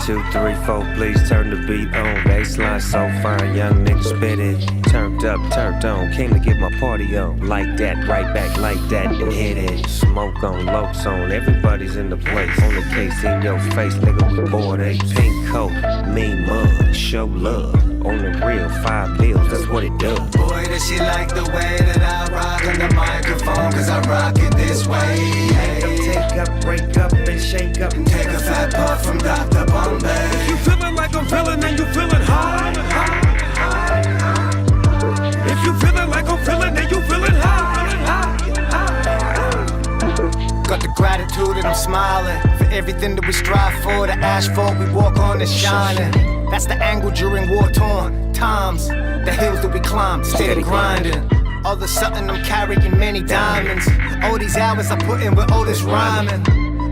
2, 3, 4, please turn the beat on. Baseline so fine, young niggas spit it. Turned up, turned on, came to get my party on. Like that, right back like that, and hit it. Smoke on, lokes on, everybody's in the place. On the case in your face, nigga, we bored, eh? Pink coat, mean mug, show love. On the real, 5 bills, that's what it does. Boy, does she like the way that I rock on the microphone, cause I rock it this way. Take up, break up, and shake up. Take a fat puff from Dr. Bombay. If you feeling like I'm feeling and you feeling high. If you feeling like I'm feeling and you feeling high. Got the gratitude and I'm smiling for everything that we strive for. The asphalt we walk on is shining. That's the angle during war-torn times. The hills that we climb, steady grinding. All of a sudden I'm carrying many diamonds. All these hours I put in with all this rhyming.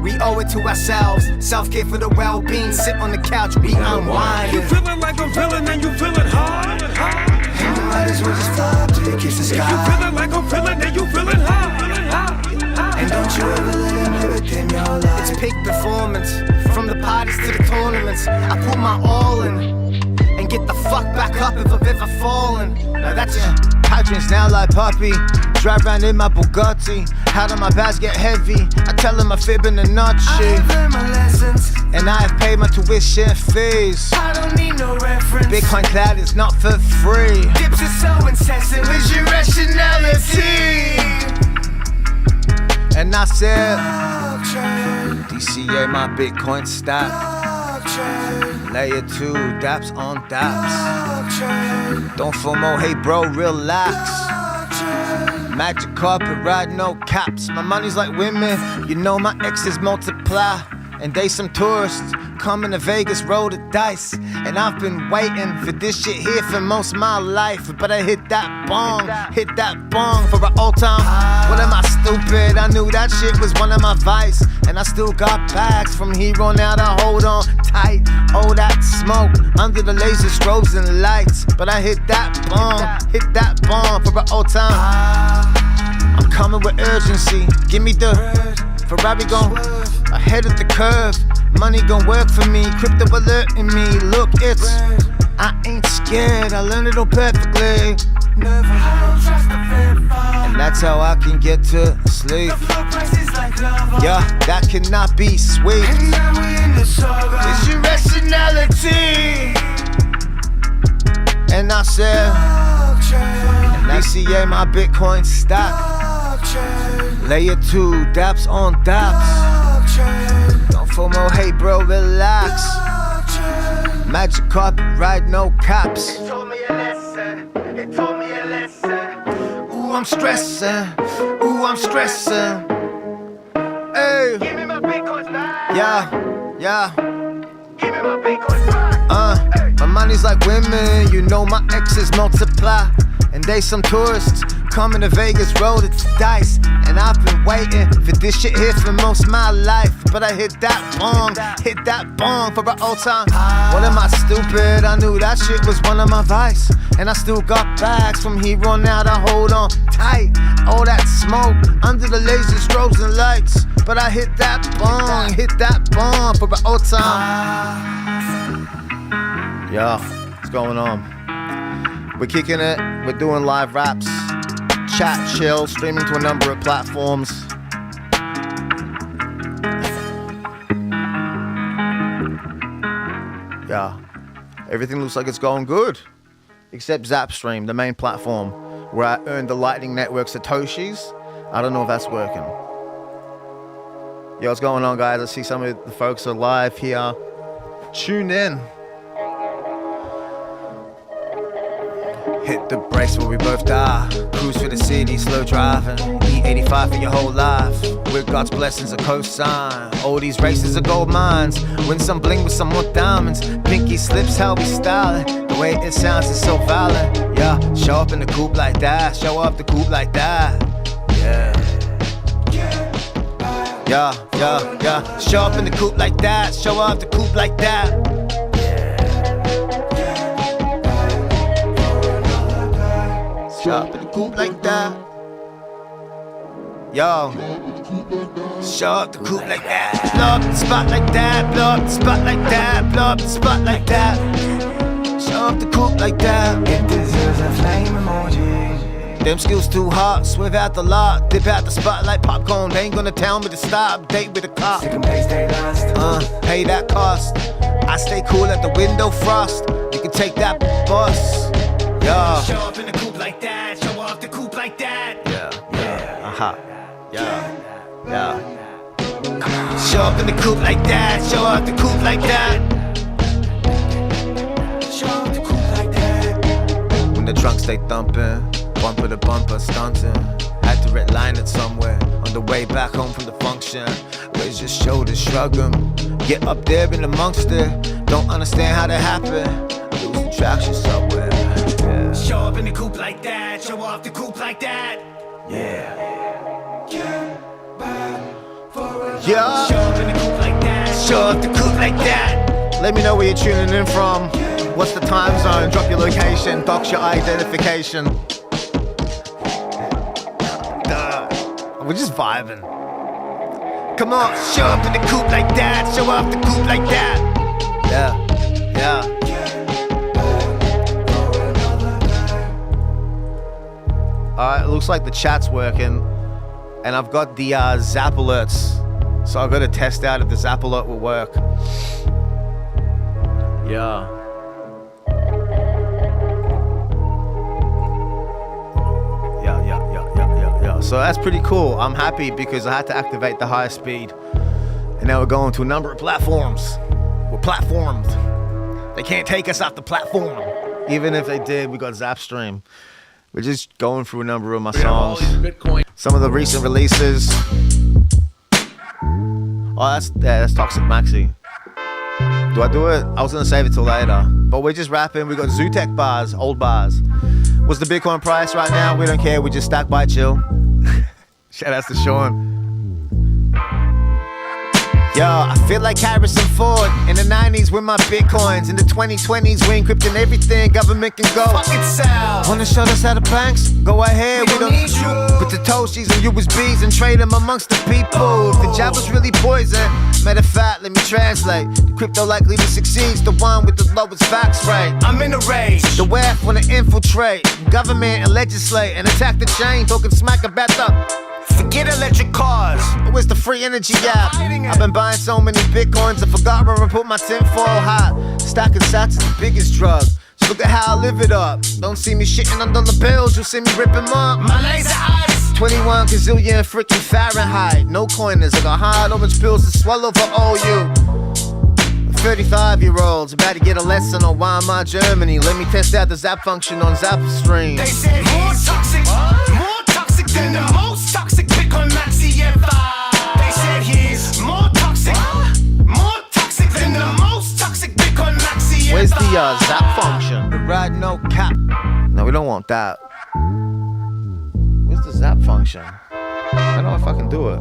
We owe it to ourselves. Self-care for the well-being. Sit on the couch, be unwinding. You feeling like I'm feeling and you feeling high. And you might as well just fly up till you kiss the sky. If you feeling like I'm feeling and you feeling high. And don't you ever let him live within your life. It's peak performance. From the parties to the tournaments, I put my all in and get the fuck back up if I've ever fallen. Now that's patrons now like Puppy. Drive around in my Bugatti. How do my bags get heavy? I tell them I fib in the nut shit. I have learned my lessons, and I have paid my tuition fees. I don't need no reference. Bitcoin cloud is not for free. Dips are so incessant. Where's your rationality? And I said, DCA my Bitcoin stack. Layer 2, daps on daps. Don't FOMO, hey bro, relax. Magic carpet ride, no caps. My money's like women, you know my exes multiply. And they some tourists coming to Vegas, roll the dice. And I've been waiting for this shit here for most of my life. But I hit that bong for an old time. What am I stupid? I knew that shit was one of my vice. And I still got bags from here on out, I hold on tight. Oh, that smoke under the laser strobes and lights. But I hit that bong for an old time. I'm coming with urgency, give me the Ferrari gon' ahead of the curve. Money gon' work for me, crypto alerting me. Look, it's, I ain't scared, I learned it all perfectly. And that's how I can get to sleep. Yeah, that cannot be sweet. It's your rationality. And I said, DCA my Bitcoin stack. Layer 2, daps on daps. Don't FOMO, hey bro, relax. Magic carpet ride, no caps. It taught me a lesson, it taught me a lesson. Ooh, I'm stressing, ooh, I'm stressing. Hey, give me my Bitcoins back. Yeah. Give me my Bitcoins back. My money's like women, you know my exes multiply. And they some tourists coming to Vegas, roll the dice. And I've been waiting for this shit here for most of my life. But I hit that bong for an old time. What am I stupid? I knew that shit was one of my vice. And I still got bags from here on out, I hold on tight. All that smoke under the laser strobes and lights. But I hit that bong for an old time. Yo, what's going on? We're kicking it, we're doing live raps, chat, chill, streaming to a number of platforms. Yeah, everything looks like it's going good, except Zapstream, the main platform, where I earn the Lightning Network SATOSHIs. I don't know if that's working. Yo, what's going on, guys? I see some of the folks are live here. Tune in. Hit the brakes where we both die. Cruise for the city, slow driving. E85 for your whole life. With God's blessings, a cosign. All these races are gold mines. Win some bling with some more diamonds. Pinky slips, how we style it. The way it sounds is so violent. Yeah, show up in the coupe like that. Show up the coupe like that. Yeah. Show up in the coupe like that. Show up the coupe like that. Show up in the coupe like that. Yo, show up the coupe like that. Blow up the spot like that. Blow up the spot like that. Blow up the spot like that. Show up the coupe like that. It deserves a flame emoji. Them skills too hot, swerve out the lot, dip out the spot like popcorn. They ain't gonna tell me to stop, date with a cop. Stick and play, stay lost. Pay that cost. I stay cool at the window frost. You can take that bus. Yeah. Show up in the coupe like that. Show off the coupe like that. Yeah. Yeah. Show up in the coupe like that. Show off the coupe like that. Show up the coupe like that. When the trunk stay thumping, bumper to bumper stunting. Had to redline it somewhere on the way back home from the function. Raise your shoulders, shrug 'em. Get up there in amongst it. Don't understand how that happened. Lose traction somewhere. Yeah. Show up in the coupe like that. Show off the coupe like that. Yeah. Show up in the coupe like that. Show up the coupe like that. Let me know where you're tuning in from. What's the time zone? Drop your location. Dox your identification. We're just vibing. Come on, show up in the coupe like that. Show off the coupe like that. Yeah. Alright, it looks like the chat's working. And I've got the zap alerts. So I've got to test out if the zap alert will work. Yeah. So that's pretty cool. I'm happy because I had to activate the higher speed. And now we're going to a number of platforms. We're platformed. They can't take us off the platform. Even if they did, we got zapstream. We're just going through a number of my songs. Some of the recent releases. Oh, that's Toxic Maxi. Do I do it? I was gonna save it till later. But we're just rapping. We got Zootek bars, old bars. What's the Bitcoin price right now? We don't care. We just stack by chill. Shout outs to Sean. Yo, I feel like Harrison Ford in the 90s with my bitcoins. In the 2020s, we encrypting everything. Government can go. Fuck itself. Wanna shut us out of banks? Go ahead. We don't need you. Put the Toshis and USBs and trade them amongst the people. If the job was really poison, matter of fact, let me translate. The crypto likely to succeed's the one with the lowest fax rate. I'm in a rage. The WAF wanna infiltrate government and legislate and attack the chain, talking smack about the. Forget electric cars. Where's the free energy app? I've been buying so many bitcoins, I forgot where I put my tinfoil hat. Stacking sats is the biggest drug, so look at how I live it up. Don't see me shitting on dollar bills, you'll see me ripping them up. My laser eyes. 21 gazillion freaking Fahrenheit. No coiners, I got hard orange pills to swallow for all you 35-year-olds about to get a lesson on why I'm Germany. Let me test out the zap function on zapstream. They said more toxic than the most toxic Bitcoin maxi ever. They said he's more toxic than the most toxic Bitcoin maxi ever. Where's the zap function? The ride no cap. No, we don't want that. Where's the zap function? I don't know if I can do it.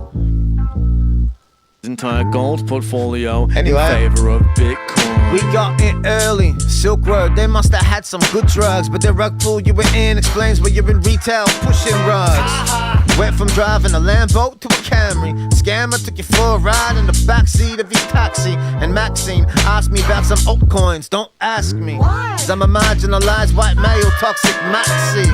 Entire gold portfolio Anyway. in favor of Bitcoin. We got in early, Silk Road, they must have had some good drugs. But the rug pool you were in explains why you're in retail pushing rugs. Went from driving a Lambo to a Camry. Scammer took you for a ride in the backseat of his taxi. And Maxine asked me about some altcoins, don't ask me. Cause I'm a marginalized white male, toxic maxi.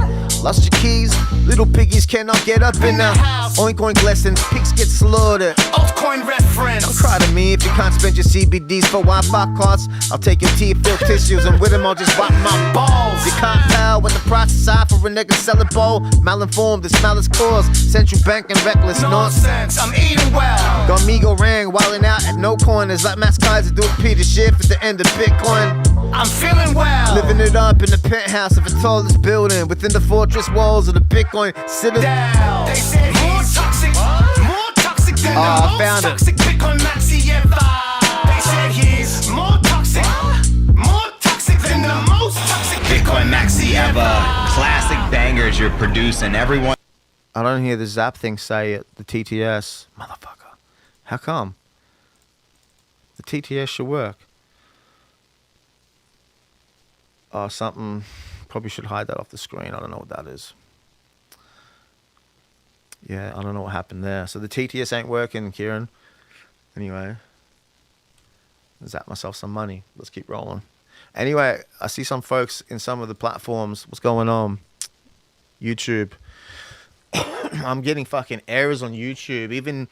Lost your keys, little piggies cannot get up in the oink oink lessons, pigs get slaughtered. Altcoin reference. Don't cry to me if you can't spend your CBDs for Wi-Fi costs. I'll take your tear-filled tissues and with them I'll just wipe my balls. You can't tell what the prices are for a nigga selling bowl. Malinformed, the smell is cause. Central bank and reckless nonsense. I'm eating well. Got Migo Rang wilding out at no corners like Max Kaiser doing Peter Schiff at the end of Bitcoin. I'm feeling well. Living it up in the penthouse of the tallest building within the fortress walls of the Bitcoin citadel. Down. They said more toxic than the I most found it. toxic Bitcoin maxi ever. They said he's more toxic than the most toxic Bitcoin maxi ever. Classic bangers you're producing. Everyone. I don't hear the zap thing say it. The TTS. Motherfucker. How come? The TTS should work. Oh, something. Probably should hide that off the screen. I don't know what that is. Yeah, I don't know what happened there. So the TTS ain't working, Kieran. Anyway, zap myself some money. Let's keep rolling. Anyway, I see some folks in some of the platforms. What's going on? YouTube. I'm getting fucking errors on YouTube. Even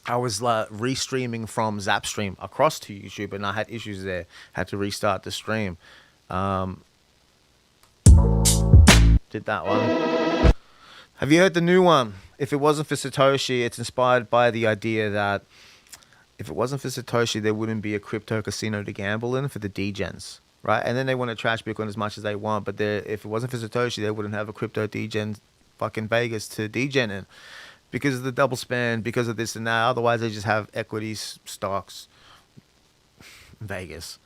I was like restreaming from Zapstream across to YouTube, and I had issues there. Had to restart the stream. Did that one. Have you heard the new one? If it wasn't for Satoshi, it's inspired by the idea that if it wasn't for Satoshi, there wouldn't be a crypto casino to gamble in for the degens, right? And then they want to trash Bitcoin as much as they want, but if it wasn't for Satoshi, they wouldn't have a crypto degen fucking Vegas to degen in because of the double spend, because of this and that. Otherwise, they just have equities, stocks, Vegas.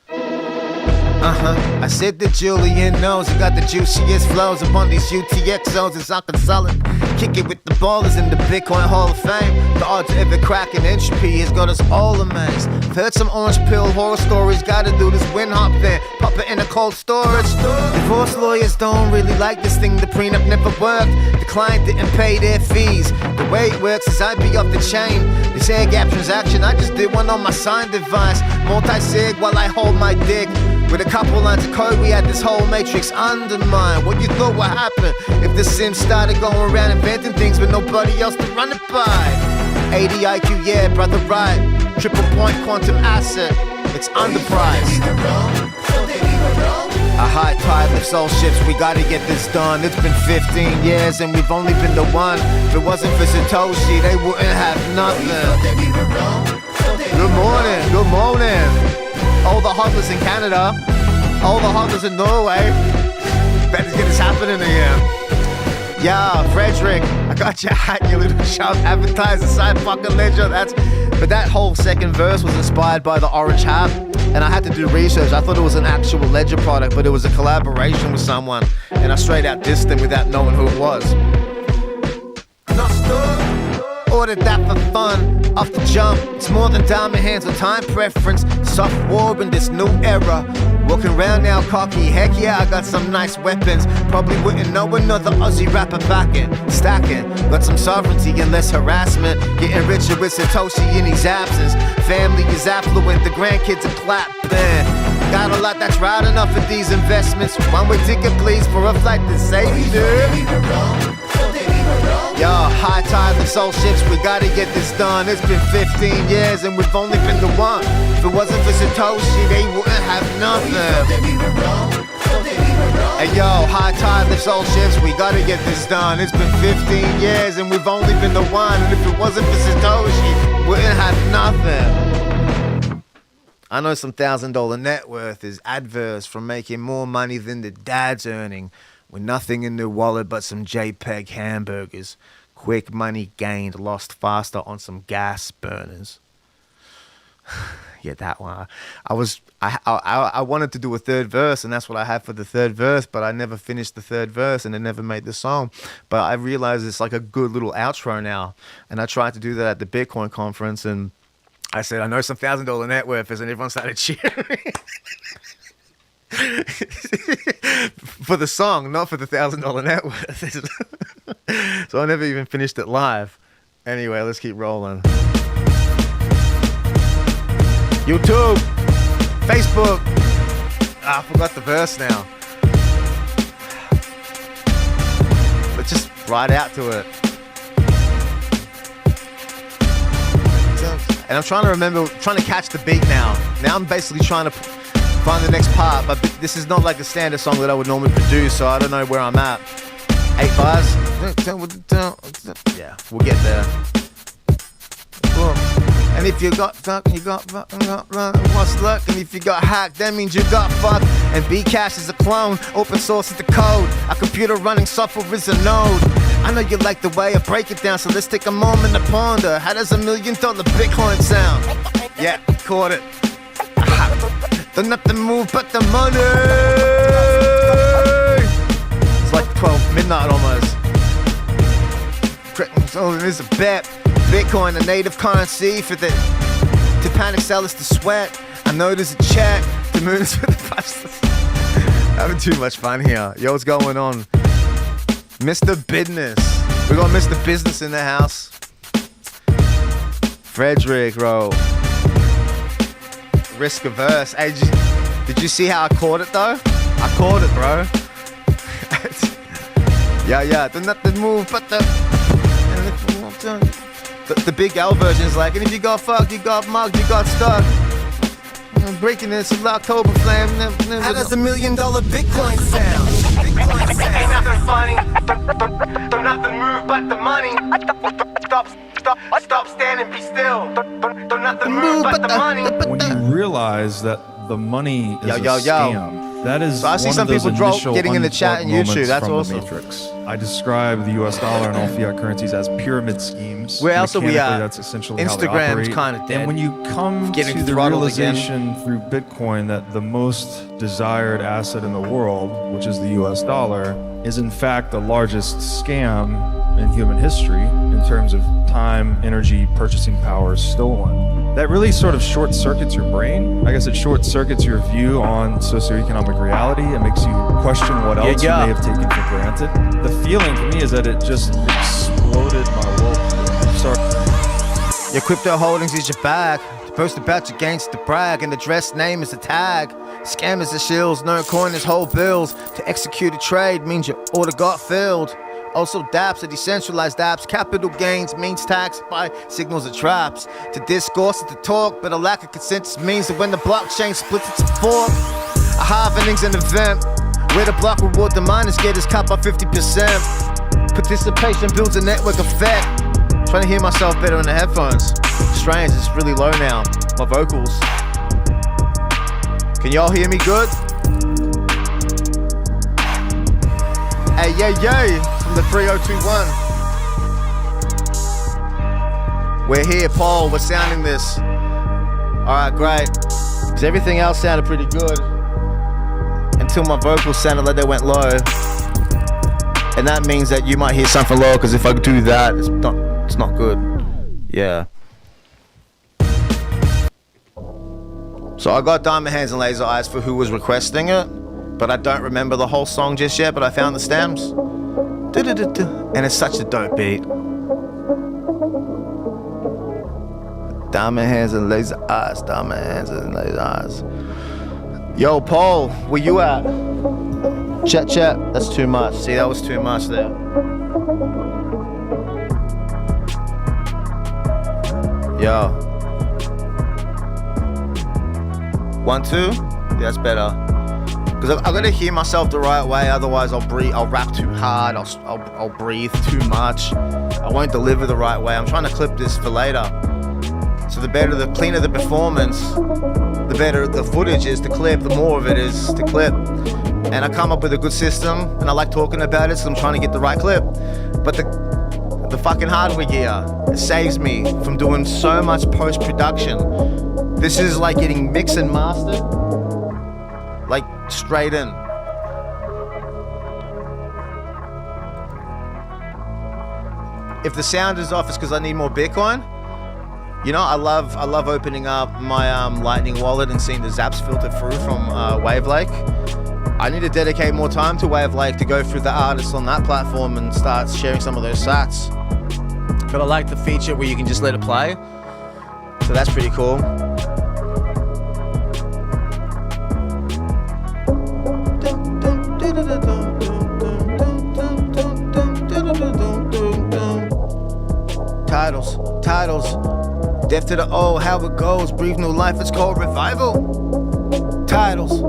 I said that Julian knows he got the juiciest flows up on these UTX zones. It's not consulting. Kick it with the ballers in the Bitcoin Hall of Fame. The odds of ever cracking entropy has got us all amazed. I've heard some orange pill horror stories. Gotta do this win hop thing. Pop it in a cold storage. Divorce lawyers don't really like this thing. The prenup never worked. The client didn't pay their fees. The way it works is I'd be off the chain. This air gap transaction, I just did one on my sign device. Multi-sig while I hold my dick. With a couple lines of code, we had this whole matrix undermined. What you thought would happen if the Sims started going around inventing things with nobody else to run it by? 80 IQ, yeah, brother, right. Triple point quantum asset, it's underpriced. A high tide lifts all ships, we gotta get this done. It's been 15 years and we've only been the one. If it wasn't for Satoshi, they wouldn't have nothing. Good morning, good morning. All the hodlers in Canada, all the hodlers in Norway. Better get this happening again. Yeah, Frederick, I got your hat, you little sharp advertiser, side fucking ledger. But that whole second verse was inspired by the orange hat, and I had to do research. I thought it was an actual ledger product, but it was a collaboration with someone, and I straight out dissed them without knowing who it was. Ordered that for fun, off the jump. It's more than diamond hands or time preference. Soft war in this new era. Walking around now cocky, heck yeah, I got some nice weapons. Probably wouldn't know another Aussie rapper backing. Stacking, got some sovereignty and less harassment. Getting richer with Satoshi in his absence. Family is affluent, the grandkids are clapping. Got a lot that's right enough for these investments. One-way ticket please for a flight to safety. Yo, high tide lifts all ships, we gotta get this done. It's been 15 years and we've only been the one. If it wasn't for Satoshi, they wouldn't have nothing. Hey yo, high tide lifts all ships, we gotta get this done. It's been 15 years and we've only been the one. And if it wasn't for Satoshi, we wouldn't have nothing. I know some $1,000 net worth is adverse from making more money than the dad's earning. With nothing in their wallet but some JPEG hamburgers. Quick money gained, lost faster on some gas burners. Yeah, that one. I wanted to do a third verse, and that's what I had for the third verse, but I never finished the third verse, and I never made the song. But I realized it's like a good little outro now, and I tried to do that at the Bitcoin conference, and I said, I know some $1,000 net worthers, and everyone started cheering. For the song, not for the $1,000 net worth. So I never even finished it live. Anyway, let's keep rolling. YouTube, Facebook. I forgot the verse now. Let's just ride out to it. And I'm trying to remember, trying to catch the beat now. Now I'm basically trying to find the next part, but this is not like a standard song that I would normally produce, so I don't know where I'm at. 8 bars. Yeah, we'll get there. And if you got fucked, you got what's luck? And if you got hacked, that means you got fucked. And Bcash is a clone, open source is the code. Our computer running software is a node. I know you like the way I break it down, so let's take a moment to ponder. How does $1 million Bitcoin sound? Yeah, caught it. There's nothing move but the money. It's like 12 midnight almost. Oh, it is a bet. Bitcoin, a native currency for the to panic sellers to sweat. I know there's a check. The moon is for the busters. Having too much fun here. Yo, what's going on? Mr. Business. We got Mr. Business in the house. Frederick, bro. Risk averse. Hey, did you see how I caught it though? I caught it, bro. Yeah. Do nothing move but the Big L version is like, and if you got fucked, you got mugged, you got stuck. Breaking this October flame. How does $1 million Bitcoin sound? Ain't nothing funny. Don't nothing move but the money. Stop standing, be still. Don't nothing move but the money. When you realize that the money is a scam, that is so I see one some of those people initial getting in the chat and YouTube. That's from awesome. The Matrix. I describe the U.S. dollar and all fiat currencies as pyramid schemes. Where else are we at? That's essentially Instagram's how they operate. kind of dead. And when you come Getting to the throttled realization through Bitcoin that the most desired asset in the world, which is the U.S. dollar, is in fact the largest scam in human history in terms of time, energy, purchasing power stolen. That really sort of short circuits your brain. I guess it short circuits your view on socioeconomic reality. It makes you question what else you may have taken for granted. The feeling for me is that it just exploded my world. Your crypto holdings is your bag. To post about your gains to brag, and the dress name is a tag. Scam is the shills, no coin is whole bills. To execute a trade means your order got filled. Also dApps are decentralized apps. Capital gains means tax by signals or traps. To discourse and to talk, but a lack of consensus means that when the blockchain splits it's a fork. A halving's an event where the block reward the miners get is cut by 50%. Participation builds a network effect. Trying to hear myself better in the headphones. Strange, it's really low now. My vocals. Can y'all hear me good? Hey, yay, from the 3021. We're here, Paul, we're sounding this. Alright, great. Because everything else sounded pretty good. Until my vocals sounded like they went low. And that means that you might hear something low, because if I do that, it's not good. Yeah. So I got Diamond Hands and Laser Eyes for who was requesting it. But I don't remember the whole song just yet, but I found the stems. And it's such a dope beat. Diamond Hands and Laser Eyes, Diamond Hands and Laser Eyes. Yo, Paul, where you at? Chat, that's too much. See, that was too much there. Yo. 1, 2? Yeah, that's better. Because I gotta hear myself the right way, otherwise I'll rap too hard, I'll breathe too much. I won't deliver the right way. I'm trying to clip this for later. So the cleaner the performance, the better the footage is to clip, the more of it is to clip. And I come up with a good system, and I like talking about it, so I'm trying to get the right clip. But the fucking hardware gear, it saves me from doing so much post-production. This is like getting mixed and mastered. Like, straight in. If the sound is off, it's because I need more Bitcoin. You know, I love opening up my Lightning wallet and seeing the zaps filter through from Wavelake. I need to dedicate more time to Wavelake to go through the artists on that platform and start sharing some of those sats. But I like the feature where you can just let it play. So that's pretty cool. Titles, death to the old, how it goes, breathe new life, it's called revival. Titles,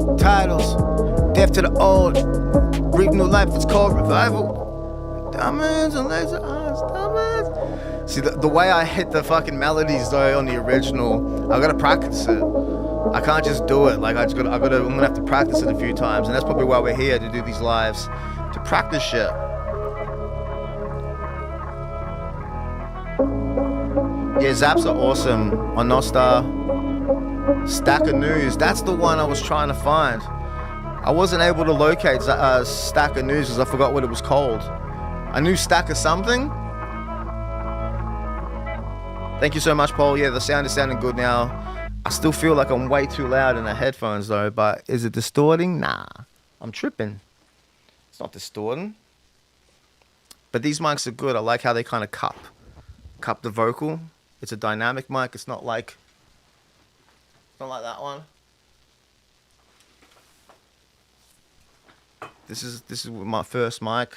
death to the old, breathe new life, it's called revival. Diamonds and laser eyes, diamonds. See, the way I hit the fucking melodies though on the original, I gotta practice it. I can't just do it, like I'm gonna have to practice it a few times, and that's probably why we're here, to do these lives, to practice shit. Yeah, zaps are awesome. On Nostar, Stack of News, that's the one I was trying to find. I wasn't able to locate Stack of News because I forgot what it was called. I knew Stack of something. Thank you so much, Paul. Yeah, the sound is sounding good now. I still feel like I'm way too loud in the headphones though, but is it distorting? Nah, I'm tripping. It's not distorting. But these mics are good. I like how they kind of cup the vocal. It's a dynamic mic. It's not like that one. This is my first mic.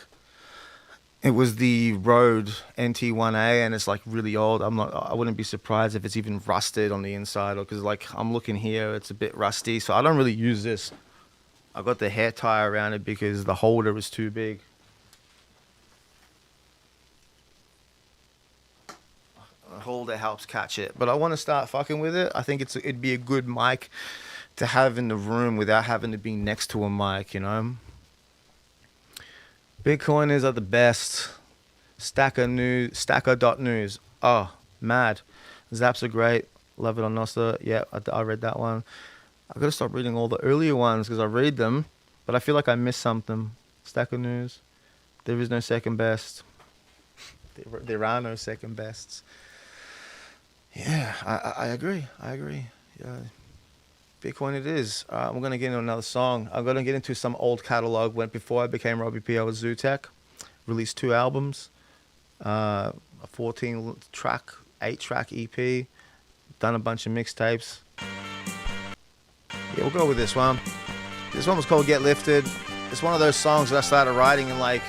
It was the Rode NT1A, and it's like really old. I wouldn't be surprised if it's even rusted on the inside, or because like I'm looking here, it's a bit rusty. So I don't really use this. I got the hair tie around it because the holder is too big. A holder helps catch it, but I want to start fucking with it. I think it'd be a good mic to have in the room without having to be next to a mic, you know. Bitcoiners are the best. Stacker.news. Oh, mad. Zaps are great. Love it on Nostra. Yeah, I read that one. I gotta stop reading all the earlier ones because I read them, but I feel like I missed something. Stacker News. There is no second best. There are no second bests. Yeah, I agree. Yeah. Bitcoin it is. I'm going to get into another song. I'm going to get into some old catalog. Before I became ROBBIE P, I was Zootech. Released 2 albums. A 14-track, 8-track EP. Done a bunch of mixtapes. Yeah, we'll go with this one. This one was called Get Lifted. It's one of those songs that I started writing in like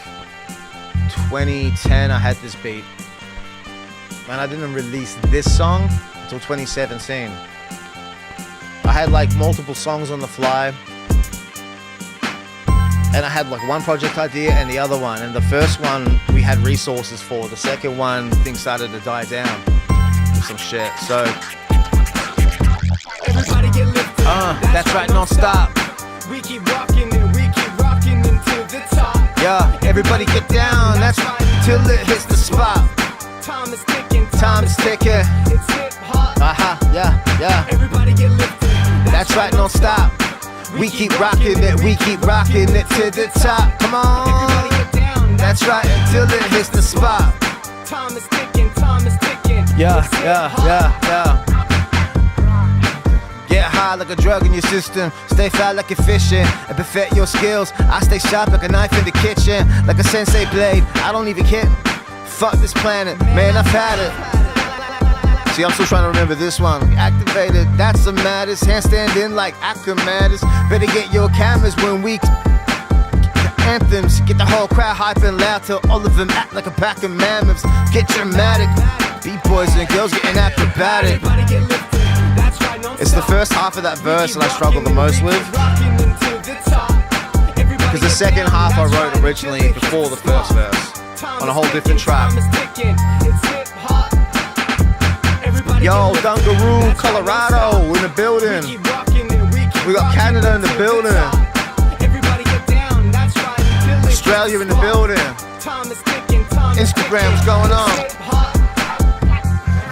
2010. I had this beat. Man, I didn't release this song until 2017. I had like multiple songs on the fly, and I had like one project idea and the other one, and the first one we had resources for. The second one, things started to die down with some shit. So Everybody get lifted. that's right, non-stop. We keep rocking until the top. Yeah, everybody get down, that's right, till it hits the spot. Time is ticking. Time is ticking. It's hip hop. Yeah. Everybody get lifted. That's right, non-stop. We keep rocking it to the top. Come Everybody on. get down. That's right, until it hits the spot. Time is ticking. Yeah. It's hip hop. Get high like a drug in your system. Stay fly like you're fishing and perfect your skills. I stay sharp like a knife in the kitchen, like a sensei blade. I don't even care. Fuck this planet, man, I've had it. See, I'm still trying to remember this one. Activated, that's the maddest. Handstanding like acrobatics. Better get your cameras when we anthems. Get the whole crowd hyping loud till all of them act like a pack of mammoths. Get dramatic. B-boys and girls getting acrobatic. Everybody get lifted. That's right, non-stop. It's the first half of that verse that I struggle the most with, because the second half I wrote originally before the first verse on a whole different track. Yo, Dungaroo, Colorado, in the building. We got Canada in the building. Australia in the building. Instagram, what's going on?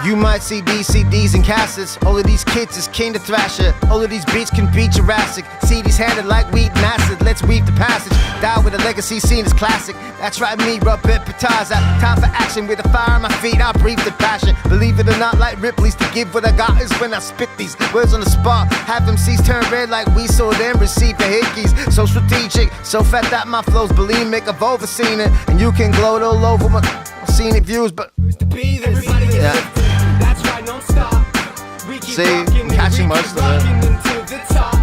You might see DCDs and cassettes. All of these kids is keen to thrash it. All of these beats can be Jurassic. CDs handed like weed and acid. Let's weave the passage. Die with a legacy seen as classic. That's right, me, rub it, pataz out. Time for action with a fire on my feet. I breathe the passion. Believe it or not, like Ripley's, to give what I got is when I spit these words on the spot. Have them seas turn red like we saw them receive the hickeys. So strategic, so fat that my flow's bulimic. I've overseen it, and you can gloat all over my scenic views, but yeah. That's right, non-stop. We keep See, I'm catching most of it. until the top.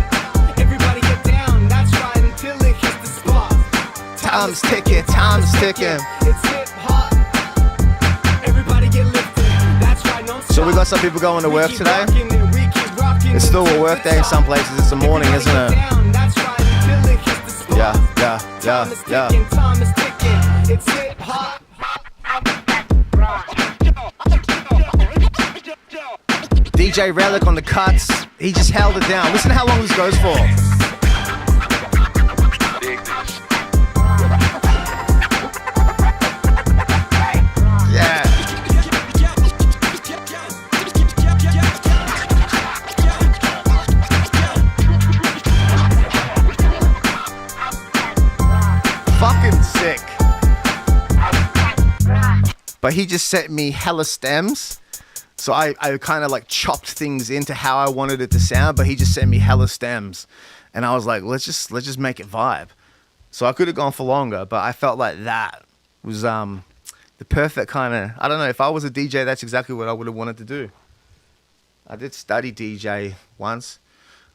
Everybody get down. That's right, until it hits the spot. Time's ticking, time's ticking. It's hip hop. Everybody get lifted. That's right, non-stop. So we got some people going to work We keep today. rocking it, we keep rocking It's still until a work the day in top. some places. It's the morning, isn't Everybody it? get down. That's right, until it hits the spot. Time is Yeah. ticking, time is ticking. It's hip hop. DJ Relic on the cuts. He just held it down. Listen to how long this goes for. Yeah. Fucking sick. But he just sent me hella stems. So I kind of like chopped things into how I wanted it to sound, but he just sent me hella stems. And I was like, let's just make it vibe. So I could have gone for longer, but I felt like that was the perfect kind of, I don't know, if I was a DJ, that's exactly what I would have wanted to do. I did study DJ once.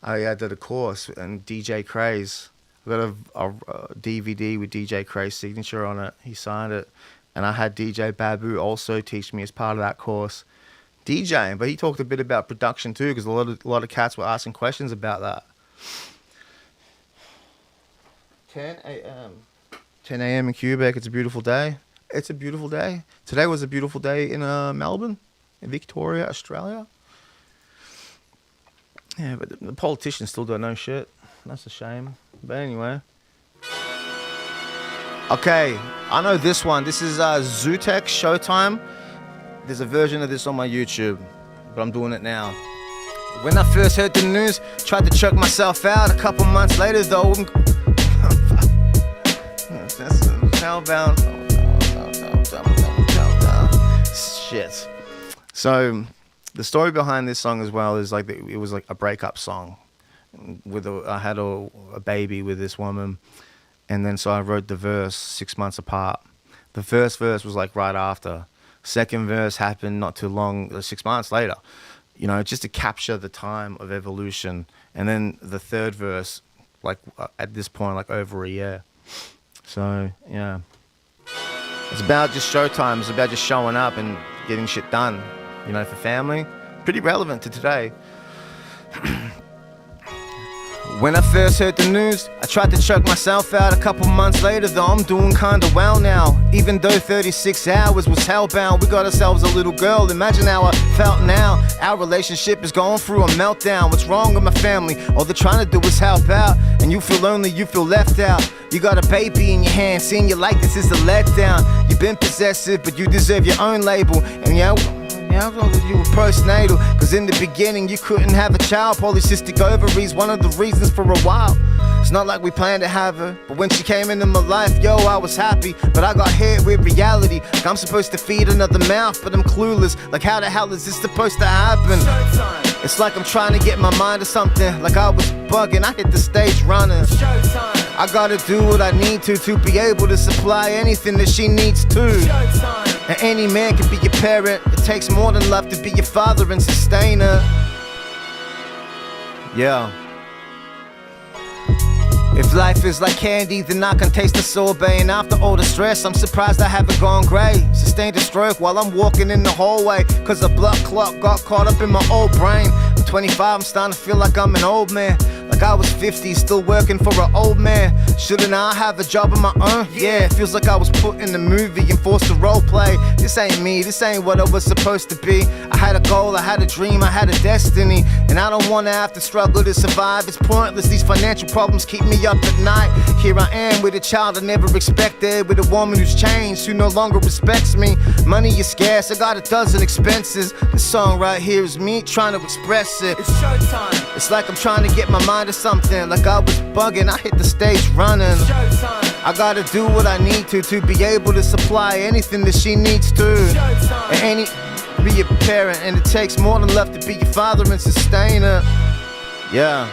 I did a course in DJ Craze. I got a DVD with DJ Craze's signature on it. He signed it. And I had DJ Babu also teach me as part of that course DJing. But he talked a bit about production too, because a lot of cats were asking questions about that. 10 a.m. 10 a.m. in Quebec. It's a beautiful day. It's a beautiful day. Today was a beautiful day in Melbourne, in Victoria, Australia. Yeah, but the politicians still don't know shit. That's a shame. But anyway. Okay, I know this one. This is Zootek Showtime. There's a version of this on my YouTube, but I'm doing it now. When I first heard the news, tried to choke myself out. A couple months later, though, that's hellbound. Shit. So, the story behind this song as well is like it was like a breakup song. I had a baby with this woman, and then so I wrote the verse 6 months apart. The first verse was like right after. Second verse happened not too long, 6 months later. You know, just to capture the time of evolution. And then the third verse, like at this point, like over a year. So yeah, it's about just showtime. It's about just showing up and getting shit done. You know, for family, pretty relevant to today. When I first heard the news, I tried to choke myself out. A couple months later, though, I'm doing kinda well now. Even though 36 hours was hellbound, we got ourselves a little girl. Imagine how I felt now. Our relationship is going through a meltdown. What's wrong with my family? All they're trying to do is help out. And you feel lonely, you feel left out. You got a baby in your hand, seeing you like this is a letdown. You've been possessive, but you deserve your own label. And yeah, you were postnatal, cause in the beginning you couldn't have a child. Polycystic ovaries, one of the reasons for a while. It's not like we planned to have her, but when she came into my life, yo, I was happy. But I got hit with reality, like I'm supposed to feed another mouth, but I'm clueless. Like how the hell is this supposed to happen? Showtime. It's like I'm trying to get my mind to something, like I was bugging, I hit the stage running. Showtime. I gotta do what I need to be able to supply anything that she needs to. Showtime. And any man can be your parent. It takes more than love to be your father and sustainer. Yeah. If life is like candy, then I can taste the sorbet. And after all the stress, I'm surprised I haven't gone grey. Sustained a stroke while I'm walking in the hallway, cause a blood clot got caught up in my old brain. I'm 25, I'm starting to feel like I'm an old man. Like I was 50, still working for an old man. Shouldn't I have a job of my own? Yeah, it feels like I was put in a movie and forced to role play. This ain't me, this ain't what I was supposed to be. I had a goal, I had a dream, I had a destiny. And I don't wanna have to struggle to survive. It's pointless, these financial problems keep me up at night. Here I am with a child I never expected, with a woman who's changed, who no longer respects me. Money is scarce, I got a dozen expenses. This song right here is me trying to express it. It's showtime. It's like I'm trying to get my mind to something, like I was bugging, I hit the stage running. Showtime. I gotta do what I need to be able to supply anything that she needs to. Showtime. And be a parent, and it takes more than love to be your father and sustainer. Yeah.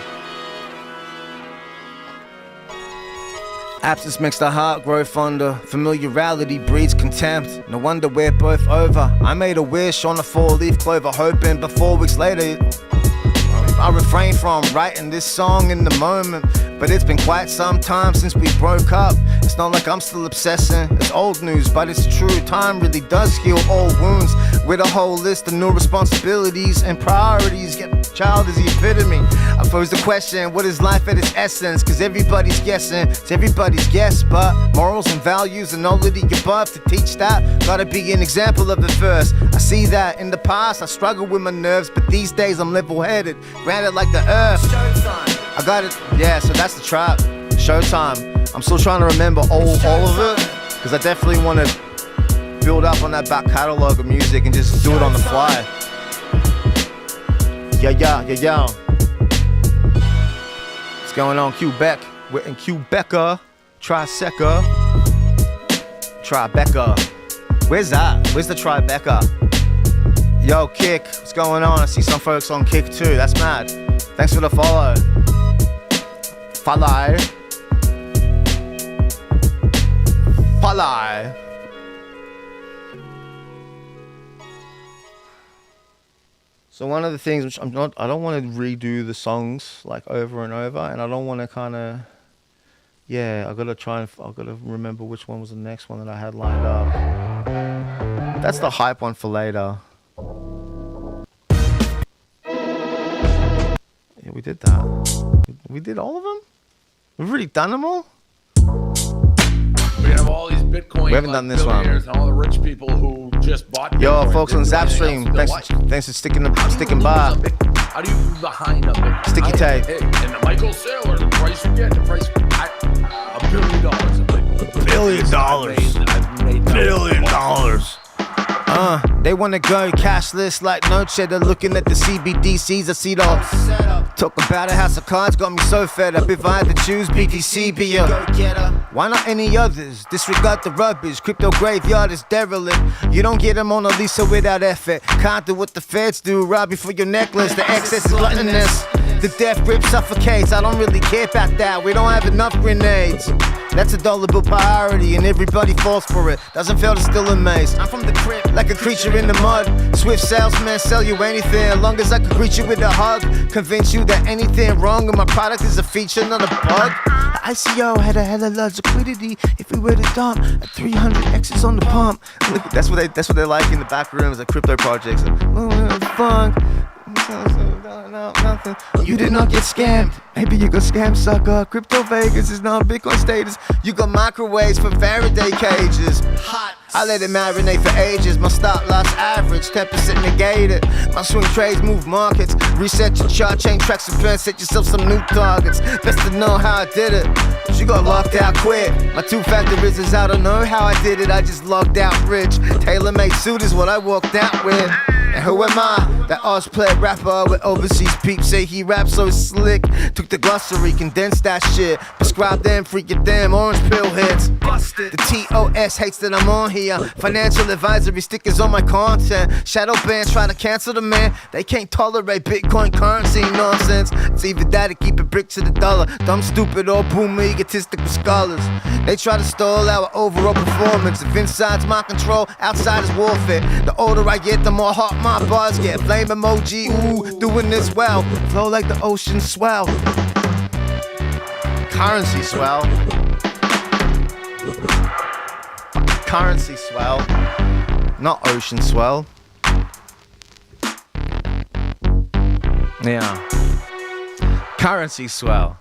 Absence makes the heart grow fonder. Familiarity breeds contempt. No wonder we're both over. I made a wish on a 4-leaf clover, hoping, but 4 weeks later I refrained from writing this song in the moment. But it's been quite some time since we broke up. It's not like I'm still obsessing, it's old news, but it's true. Time really does heal old wounds. With a whole list of new responsibilities and priorities. Child is the epitome. I pose the question, what is life at its essence? Cause everybody's guessing, it's everybody's guess. But morals and values and all of the above, to teach that, gotta be an example of it first. I see that in the past I struggled with my nerves, but these days I'm level-headed, granted like the earth. Showtime. I got it, yeah, so that's the trap. Showtime. I'm still trying to remember all of it, cause I definitely want to build up on that back catalogue of music and just do it on the fly. Yeah. What's going on, Quebec? We're in Quebeca, Tribeca. Where's that? Where's the Tribeca? Yo, Kick, what's going on? I see some folks on Kick too, that's mad. Thanks for the follow. Follow. So one of the things which I don't want to redo the songs like over and over, and I don't want to kind of, I gotta remember which one was the next one that I had lined up. That's the hype one for later. Yeah, we did that. We did all of them? We've already done them all? We have all these Bitcoin. We haven't done this one. billionaires and all the rich people who just bought. Yo, Bitcoin, folks on didn't do anything Zapstream, else with their life. thanks for sticking by. How do you behind a Bitcoin? Sticky tape. Hey, and the Michael Saylor, the price you get, $1 billion in Bitcoin. $1 billion. I've made $1 billion. They wanna go cashless like no cheddar. Looking at the CBDCs, I see the talk about a house of cards, got me so fed up. If I had to choose, BTC be a go-getter. Why not any others? Disregard the rubbish. Crypto graveyard is derelict. You don't get a Mona Lisa without effort. Can't do what the feds do. Rob you for your necklace. The excess is gluttonous. The death grip suffocates. I don't really care about that. We don't have enough grenades. That's a dollar bill priority, and everybody falls for it. Doesn't fail to still amaze. I'm from the crib, like a creature in the mud. Swift salesman, sell you anything, as long as I can greet you with a hug. Convince you that anything wrong with my product is a feature, not a bug. The ICO had a hella large liquidity. If we were to dump at 300 X's on the pump. Look, that's what they're like in the back rooms at crypto projects. Funk. No, nothing. You did not get scammed. Maybe you got scammed, sucker. Crypto Vegas is not Bitcoin status. You got microwaves for Faraday cages. Hot. I let it marinate for ages. My stop loss average 10% negated. My swing trades move markets. Reset your chart, change tracks and plan. Set yourself some new targets. Best to know how I did it. She got locked out quick. My two-factor is I don't know how I did it. I just logged out rich. Tailor-made suit is what I walked out with. And who am I? That Oz-play rapper with overseas peeps say he raps so slick. Took the glossary, condensed that shit. Prescribed them, freak it them, orange pill hits. Busted. The TOS hates that I'm on here. Financial advisory stickers on my content. Shadow bands try to cancel the man. They can't tolerate Bitcoin currency nonsense. It's either that or keep it brick to the dollar. Dumb, stupid, or boomer, egotistical scholars. They try to stall our overall performance. If inside's my control, outside is warfare. The older I get, the more hot my bars get. Flame emoji, ooh, doing this well. Flow like the ocean swell. Currency swell. Currency swell. Not ocean swell. Yeah. Currency swell.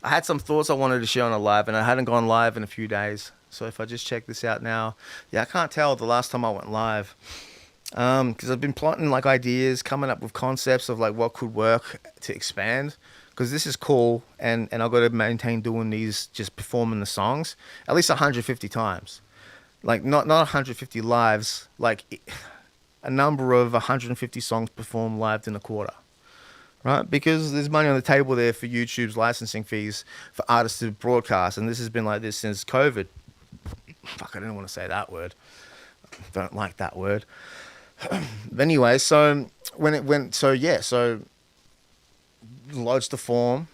I had some thoughts I wanted to share on a live, and I hadn't gone live in a few days. So if I just check this out now, I can't tell the last time I went live, because I've been plotting like ideas, coming up with concepts of like what could work to expand, because this is cool, and I've got to maintain doing these, just performing the songs at least 150 times, like not 150 lives, like a number of 150 songs performed live in a quarter. Right, because there's money on the table there for YouTube's licensing fees for artists to broadcast, and this has been like this since COVID. Fuck, I didn't want to say that word. Don't like that word. But anyway, so when it went, so lodge the form,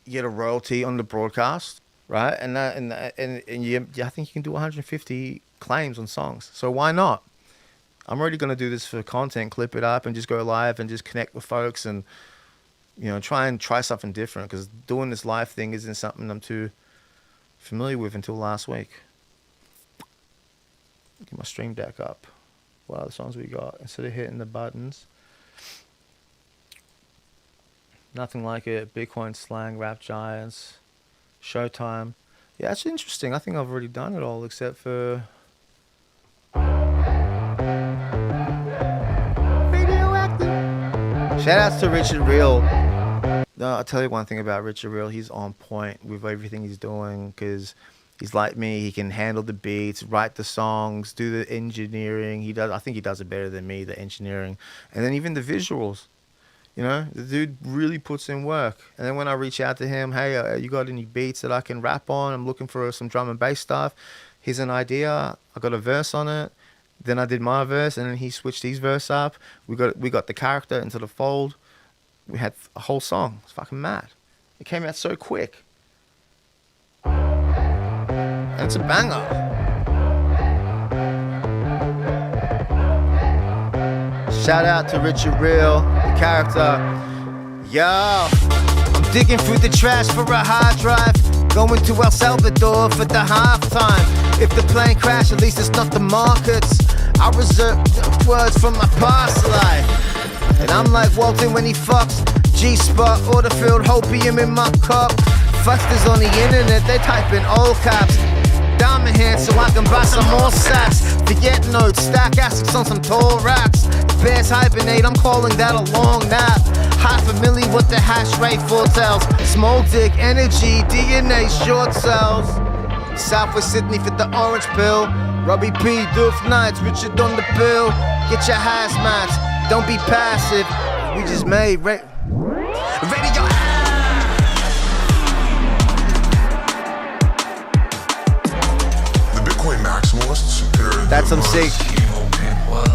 you get a royalty on the broadcast, right? And you, I think you can do 150 claims on songs. So why not? I'm already going to do this for content, clip it up and just go live and just connect with folks and, try something different, because doing this live thing isn't something I'm too familiar with until last week. Get my stream deck up. What other songs we got? Instead of hitting the buttons. Nothing Like It, Bitcoin Slang, Rap Giants, Showtime. Yeah, it's interesting. I think I've already done it all except for... Shout outs to Richard Real. No, I'll tell you one thing about Richard Real. He's on point with everything he's doing, because he's like me. He can handle the beats, write the songs, do the engineering. I think he does it better than me, the engineering. And then even the visuals. The dude really puts in work. And then when I reach out to him, hey, you got any beats that I can rap on? I'm looking for some drum and bass stuff. Here's an idea. I got a verse on it. Then I did my verse, and then he switched his verse up. We got the character into the fold. We had a whole song. It's fucking mad. It came out so quick. And it's a banger. Shout out to Richard Real, the character. Yo, I'm digging through the trash for a hard drive. Going to El Salvador for the halftime. If the plane crash, at least it's not the markets. I reserve words from my past life. And I'm like Walton when he fucks. G-spot, Orderfield, hopium in my cup. Fusters on the internet, they type in all caps. Diamond hands so I can buy some more sacks. Forget notes, stack assets on some tall racks. Bears hibernate, I'm calling that a long nap. $500,000 what the hash rate foretells. Small dick, energy, DNA, short cells. Southwest Sydney for the orange pill. ROBBIE P, Doof Nights, Richard on the bill. Get your hazmats, don't be passive. We just made radio. That's some sick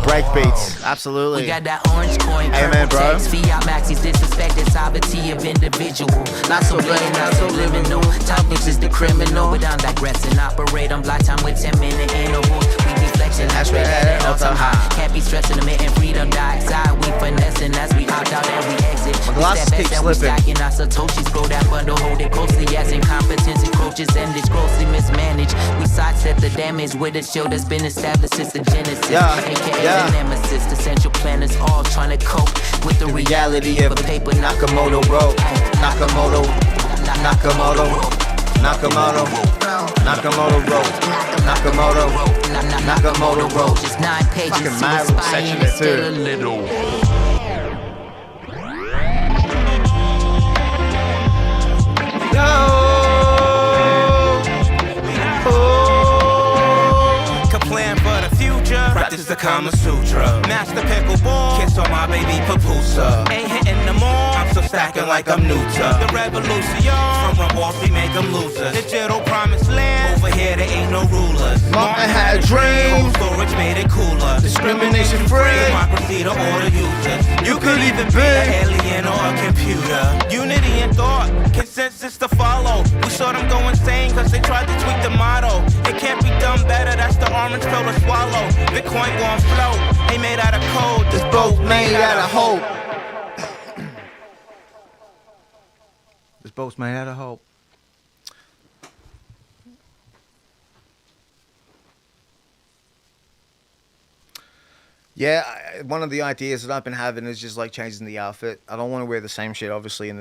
break beats, absolutely. We got that orange coin, amen, bro. Fiat maxis, disrespected sovereignty of individual. Not so living, not so living, no. Topics is the criminal, but I'm digressing. Operate on block time with 10-minute intervals. We be flexing, hash rate at an all-time high. Can't be stressing, emitting freedom dioxide. We finessing as we opt out and we exit. My glasses keep slipping. Stacking our SATOSHIs, grow that bundle, hold it closely as incompetence encroaches and it's grossly mismanaged. We sidestep the damage with a show that's been established since the genesis. AKA the nemesis, essential planners all trying to cope with the reality of a paper Nakamoto wrote. Nakamoto wrote. Nakamoto wrote. Just 9 pages to inspire and still a little. Practice the Kama Sutra. Master pickleball. Kiss on my baby papusa. Ain't hitting the mall. I'm still stacking like I'm new to the revolution. From when Wall Street make them losers. Digital promised land. Over here there ain't no rulers. Martin had a dream. Cold storage made it cooler. Discrimination free. Democracy to all the users. You could even be an alien or a computer. Unity in thought. Consensus to follow. We saw them go insane cause they tried to tweak the motto. It can't be done better. That's the orange pill to swallow. Bitcoin gon' float, ain't made out of code. This boat made out of hope. This boat's made out of hope. Yeah, one of the ideas that I've been having is just like changing the outfit. I don't want to wear the same shit, obviously,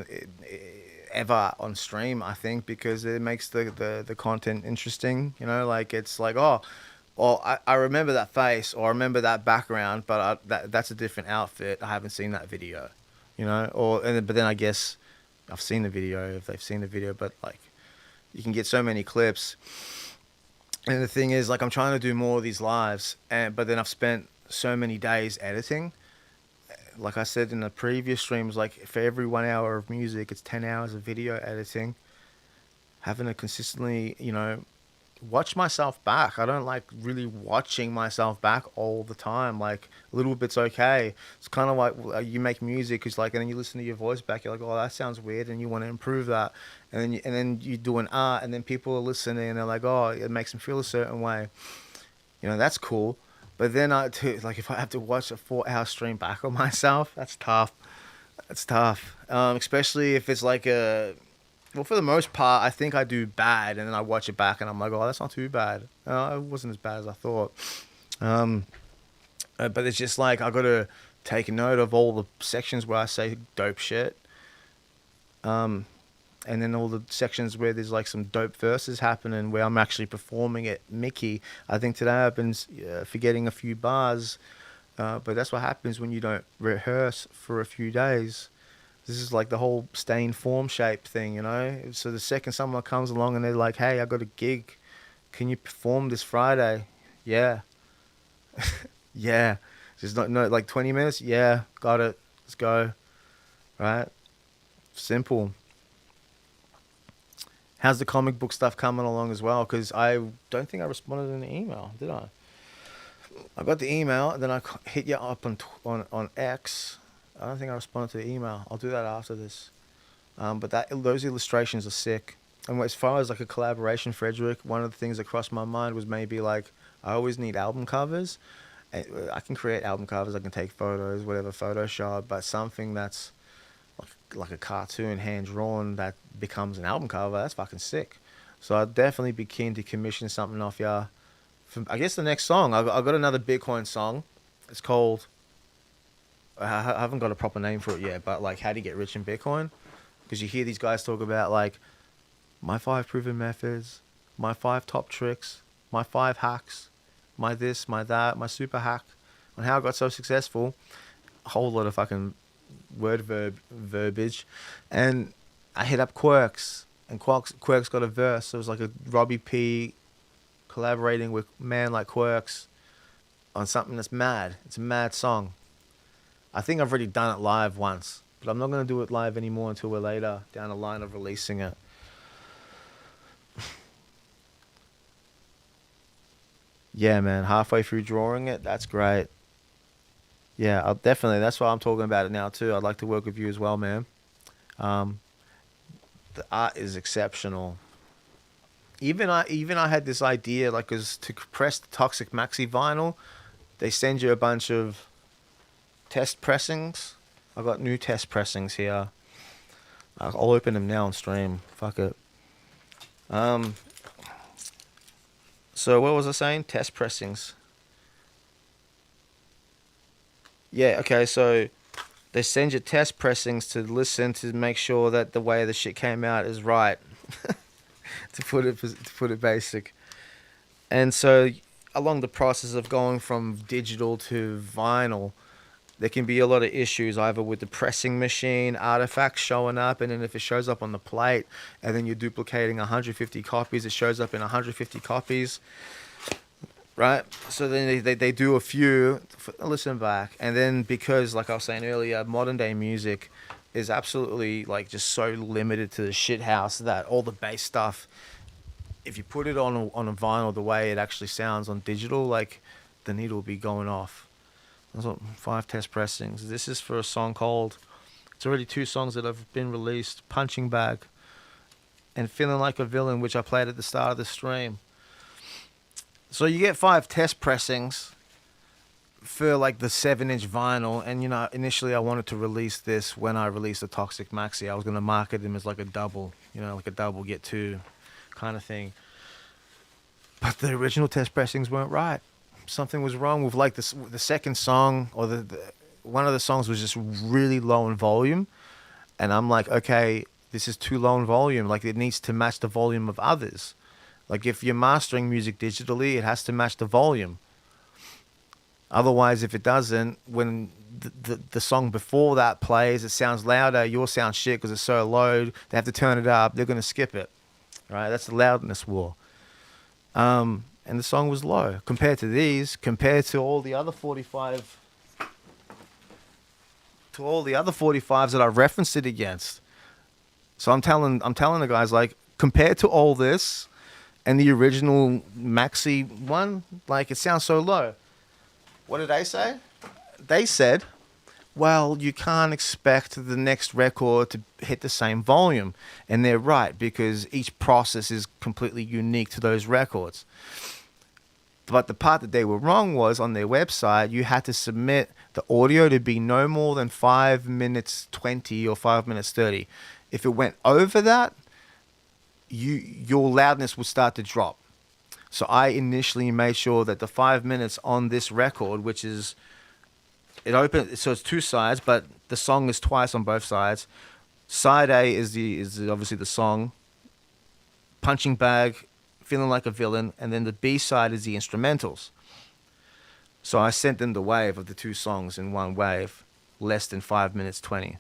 ever on stream, I think, because it makes the content interesting. You know, like it's like, oh, well, I remember that face or I remember that background, but that's a different outfit. I haven't seen that video, you know. But then I guess I've seen the video if they've seen the video. But like, you can get so many clips. And the thing is, like, I'm trying to do more of these lives, but then I've spent so many days editing. Like I said in the previous streams, like for every 1 hour of music, it's 10 hours of video editing. Having to consistently, you know, watch myself back. I don't like really watching myself back all the time. Like a little bit's okay. It's kind of like you make music, it's like, and then you listen to your voice back. You're like, oh, that sounds weird, and you want to improve that. And then you do an art, and then people are listening, and they're like, oh, it makes them feel a certain way. You know, that's cool. But then like if I have to watch a 4-hour stream back on myself, that's tough. That's tough. Especially if it's like well, for the most part, I think I do bad, and then I watch it back, and I'm like, oh, that's not too bad. It wasn't as bad as I thought. But it's just like I got to take note of all the sections where I say dope shit. And then all the sections where there's like some dope verses happening where I'm actually performing it. Mickey, I think today I've been forgetting a few bars, but that's what happens when you don't rehearse for a few days. This is like the whole staying form shape thing, you know? So the second someone comes along and they're like, hey, I got a gig. Can you perform this Friday? Yeah. Yeah. Just no, like 20 minutes? Yeah, got it. Let's go. Right? Simple. How's the comic book stuff coming along as well? Because I don't think I responded in the email, did I? I got the email, and then I hit you up on X. I don't think I responded to the email. I'll do that after this. But those illustrations are sick. And as far as like a collaboration, Frederick, one of the things that crossed my mind was maybe like I always need album covers, I can create album covers, I can take photos, whatever, Photoshop, but something that's like a cartoon, hand drawn, that becomes an album cover, that's fucking sick. So I'd definitely be keen to commission something off ya. I guess the next song, I got another Bitcoin song. It's called, I haven't got a proper name for it yet, but like how to get rich in Bitcoin. Because you hear these guys talk about like my 5 proven methods, my 5 top tricks, my 5 hacks, my this, my that, my super hack, on how I got so successful. A whole lot of fucking verbiage. And I hit up Quirks, and Quirks got a verse. So it was like a ROBBIE P collaborating with man like Quirks on something that's mad. It's a mad song. I think I've already done it live once, but I'm not going to do it live anymore until we're later down the line of releasing it. Yeah, man, halfway through drawing it, that's great. Yeah, I'll definitely, that's why I'm talking about it now too. I'd like to work with you as well, man. The art is exceptional. Even I had this idea, like, cause to press the Toxic Maxi vinyl, they send you a bunch of test pressings. I've got new test pressings here. I'll open them now on stream. Fuck it. So what was I saying? Test pressings. Yeah, okay, so they send you test pressings to listen to make sure that the way the shit came out is right. to put it basic. And so along the process of going from digital to vinyl, there can be a lot of issues either with the pressing machine, artifacts showing up, and then if it shows up on the plate and then you're duplicating 150 copies, it shows up in 150 copies. Right? So then they do a few, listen back. And then because, like I was saying earlier, modern day music is absolutely like just so limited to the shit house that all the bass stuff, if you put it on a vinyl the way it actually sounds on digital, like the needle will be going off. There's 5 test pressings. This is for a song called, it's already 2 songs that have been released, Punching Bag and Feeling Like a Villain, which I played at the start of the stream. So you get 5 test pressings for like the 7-inch vinyl, and you know, initially I wanted to release this when I released the Toxic Maxi. I was going to market them as like a double, you know, like a double get 2 kind of thing. But the original test pressings weren't right. Something was wrong with like the second song, or one of the songs was just really low in volume, and I'm like, okay, this is too low in volume. Like it needs to match the volume of others. Like if you're mastering music digitally, it has to match the volume. Otherwise, if it doesn't, when the song before that plays, it sounds louder, yours sounds shit because it's so low, they have to turn it up, they're going to skip it. Right? That's the loudness war. And the song was low compared to these, compared to all the other 45, to all the other 45s that I referenced it against. So I'm telling the guys, like, compared to all this and the original Maxi one, like, it sounds so low. What did they say? They said, well, you can't expect the next record to hit the same volume. And they're right, because each process is completely unique to those records. But the part that they were wrong was, on their website, you had to submit the audio to be no more than 5 minutes 20 or 5 minutes 30. If it went over that, your loudness would start to drop. So I initially made sure that the 5 minutes on this record, which is, it open, so it's 2 sides, but the song is twice on both sides. Side A is obviously the song, Punching Bag, Feeling Like a Villain, and then the B side is the instrumentals. So I sent them the wave of the 2 songs in one wave, less than 5 minutes 20.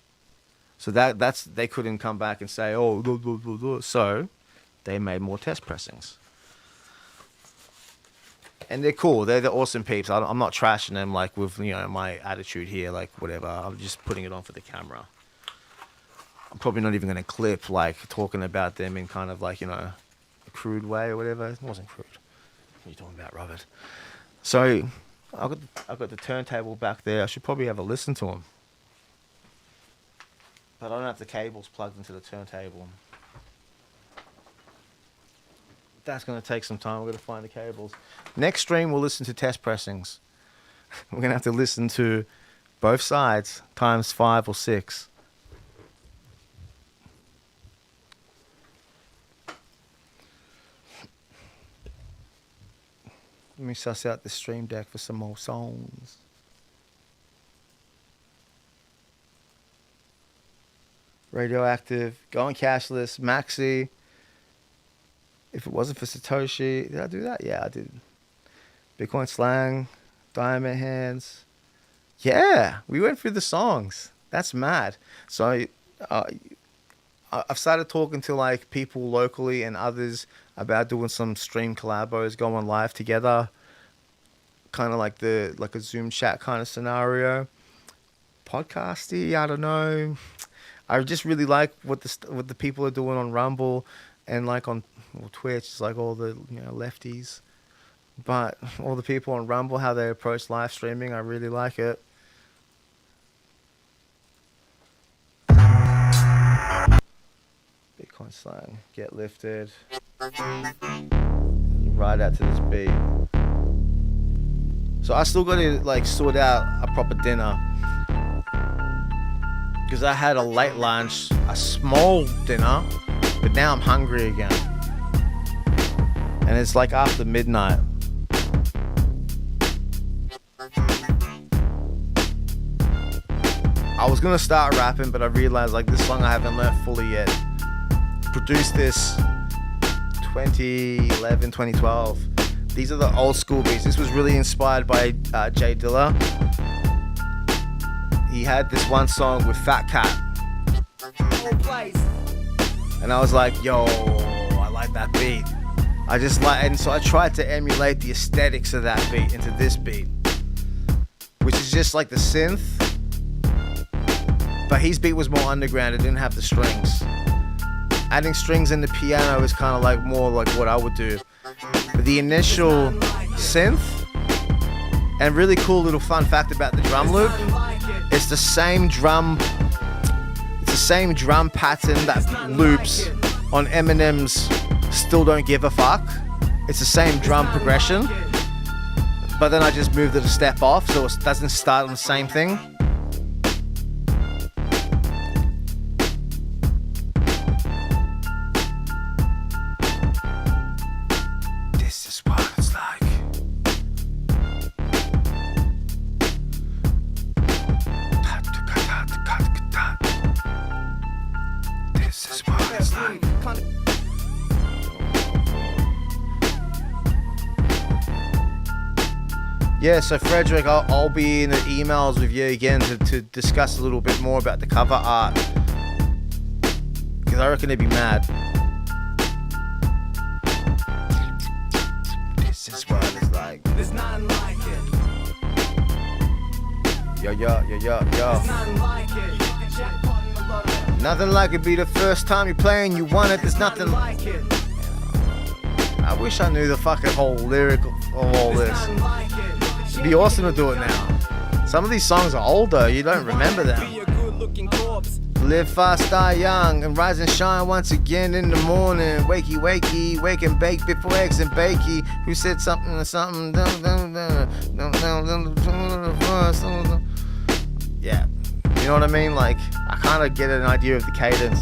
So that's they couldn't come back and say, oh, blah, blah, blah, blah. So they made more test pressings. And they're cool. They're awesome peeps. I'm not trashing them like with, you know, my attitude here, like whatever. I'm just putting it on for the camera. I'm probably not even going to clip like talking about them in kind of like, you know, a crude way or whatever. It wasn't crude. What are you talking about, Robert? So I've got the turntable back there. I should probably have a listen to them. But I don't have the cables plugged into the turntable. That's going to take some time. We're going to find the cables. Next stream, we'll listen to test pressings. We're gonna have to listen to both sides times 5 or 6. Let me suss out the stream deck for some more songs. Radioactive, Going Cashless, Maxi. If it wasn't for Satoshi, did I do that? Yeah, I did. Bitcoin Slang, Diamond Hands. Yeah, we went through the songs. That's mad. So I've started talking to like people locally and others about doing some stream collabos, going live together, kind of like a Zoom chat kind of scenario. Podcasty, I don't know. I just really like what the people are doing on Rumble and like on Twitch. It's like all the lefties, but all the people on Rumble, how they approach live streaming, I really like it. Bitcoin Slang, Get Lifted. Right out to this beat. So I still got to like sort out a proper dinner because I had a late lunch, a small dinner, but now I'm hungry again. And it's like after midnight. I was gonna start rapping, but I realized like this song I haven't learned fully yet. Produced this 2011, 2012. These are the old school beats. This was really inspired by Jay Dilla. He had this one song with Fat Cat. And I was like, yo, I like that beat. And so I tried to emulate the aesthetics of that beat into this beat, which is just like the synth, but his beat was more underground. It didn't have the strings. Adding strings in the piano is kind of like more like what I would do. But the initial synth, and really cool little fun fact about the drum loop, it's the same drum pattern that loops on Eminem's Still Don't Give a Fuck. It's the same drum progression, but then I just moved it a step off so it doesn't start on the same thing. This is what it's like. This is what it's like. Yeah, so Frederick, I'll be in the emails with you again to discuss a little bit more about the cover art, because I reckon it'd be mad. This is what it's like. There's nothing like it. Yo. There's nothing like it. You can jackpot in the lottery. Nothing like it be the first time you play and you won it. There's nothing like it. I wish I knew the fucking whole lyric of all this. It'd be awesome to do it now. Some of these songs are older, you don't remember them. Live fast, die young, and rise and shine once again in the morning. Wakey, wakey, wake and bake before eggs and bakey. Who said something or something? Yeah, you know what I mean? Like, I kind of get an idea of the cadence.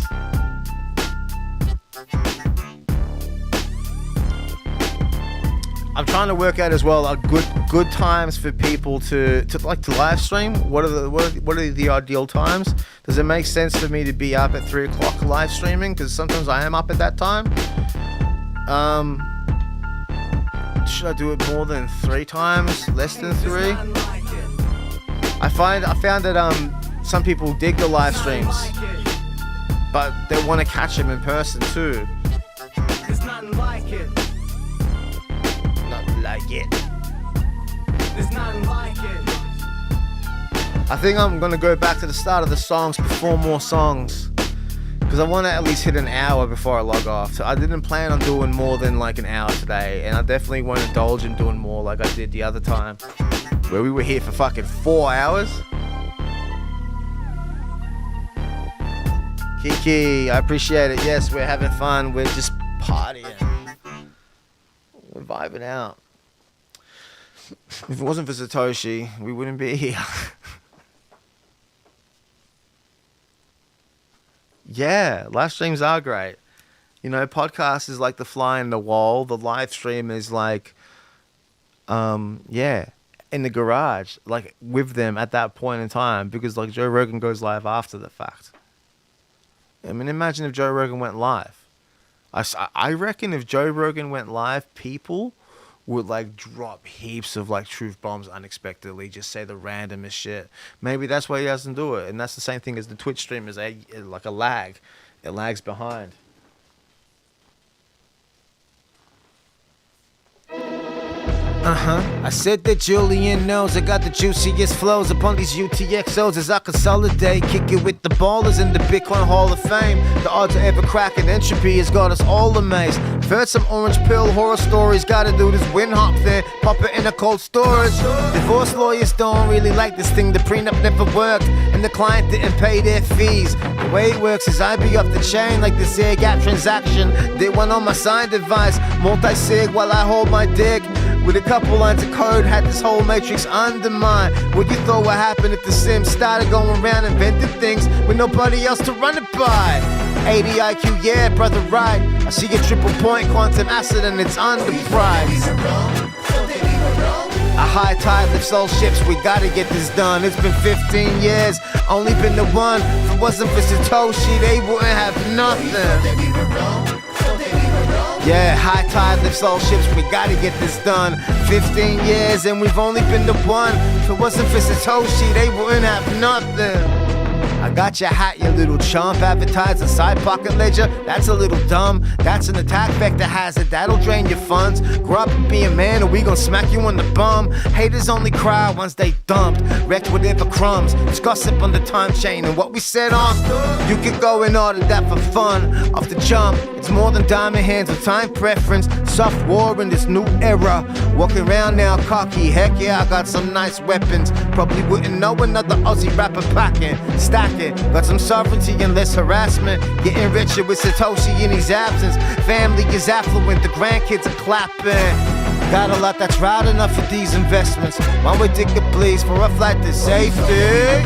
I'm trying to work out as well a good times for people to live stream. What are the ideal times? Does it make sense for me to be up at 3 o'clock live streaming? Because sometimes I am up at that time. Should I do it more than 3 times? Less than 3? I found that some people dig the live streams, but they want to catch them in person too. There's nothing like it. Like it. There's nothing like it. I think I'm gonna go back to the start of the songs, perform more songs, because I want to at least hit an hour before I log off. So I didn't plan on doing more than like an hour today, and I definitely won't indulge in doing more like I did the other time, where we were here for fucking 4 hours. Kiki, I appreciate it. Yes, we're having fun. We're just partying. We're vibing out. If it wasn't for Satoshi, we wouldn't be here. Yeah, live streams are great. You know, podcast is like the fly in the wall. The live stream is like, yeah, in the garage, like with them at that point in time, because like Joe Rogan goes live after the fact. I mean, imagine if Joe Rogan went live. I reckon if Joe Rogan went live, people would like drop heaps of like truth bombs unexpectedly, just say the randomest shit. Maybe that's why he doesn't do it. And that's the same thing as the Twitch stream is like a lag. It lags behind. I said that Julian knows I got the juiciest flows upon these UTXOs as I consolidate, kick it with the ballers in the Bitcoin Hall of Fame. The odds of ever cracking entropy has got us all amazed. I've heard some orange pill horror stories, gotta do this win hop thing, pop it in a cold storage. Divorce lawyers don't really like this thing, the prenup never worked, and the client didn't pay their fees. The way it works is I be off the chain like this air gap transaction. Did one on my signed device, multi-sig while I hold my dick. With a couple lines of code, had this whole matrix undermined. What you thought would happen if the Sims started going around inventing things with nobody else to run it by? 80 IQ, yeah, brother, right. I see a triple point quantum acid and it's underpriced. A high tide lifts all ships, we gotta get this done. It's been 15 years, only been the one. If it wasn't for Satoshi, they wouldn't have nothing. Yeah, high tide lifts all ships, we gotta get this done. 15 years and we've only been the one. If it wasn't for Satoshi, they wouldn't have nothing. I got your hat, you little chump. Advertise a side pocket ledger, that's a little dumb. That's an attack vector hazard, that'll drain your funds. Grow up and be a man or we gon' smack you on the bum. Haters only cry once they dumped, wrecked whatever crumbs. Just gossip on the time chain and what we said on. You could go and order that for fun. Off the jump, it's more than diamond hands with time preference. Soft war in this new era. Walking around now cocky, heck yeah, I got some nice weapons. Probably wouldn't know another Aussie rapper packing, stacking. Got some sovereignty and less harassment. Getting richer with Satoshi in his absence. Family is affluent, the grandkids are clapping. Got a lot that's right enough for these investments. One way ticket please for a flight to safety.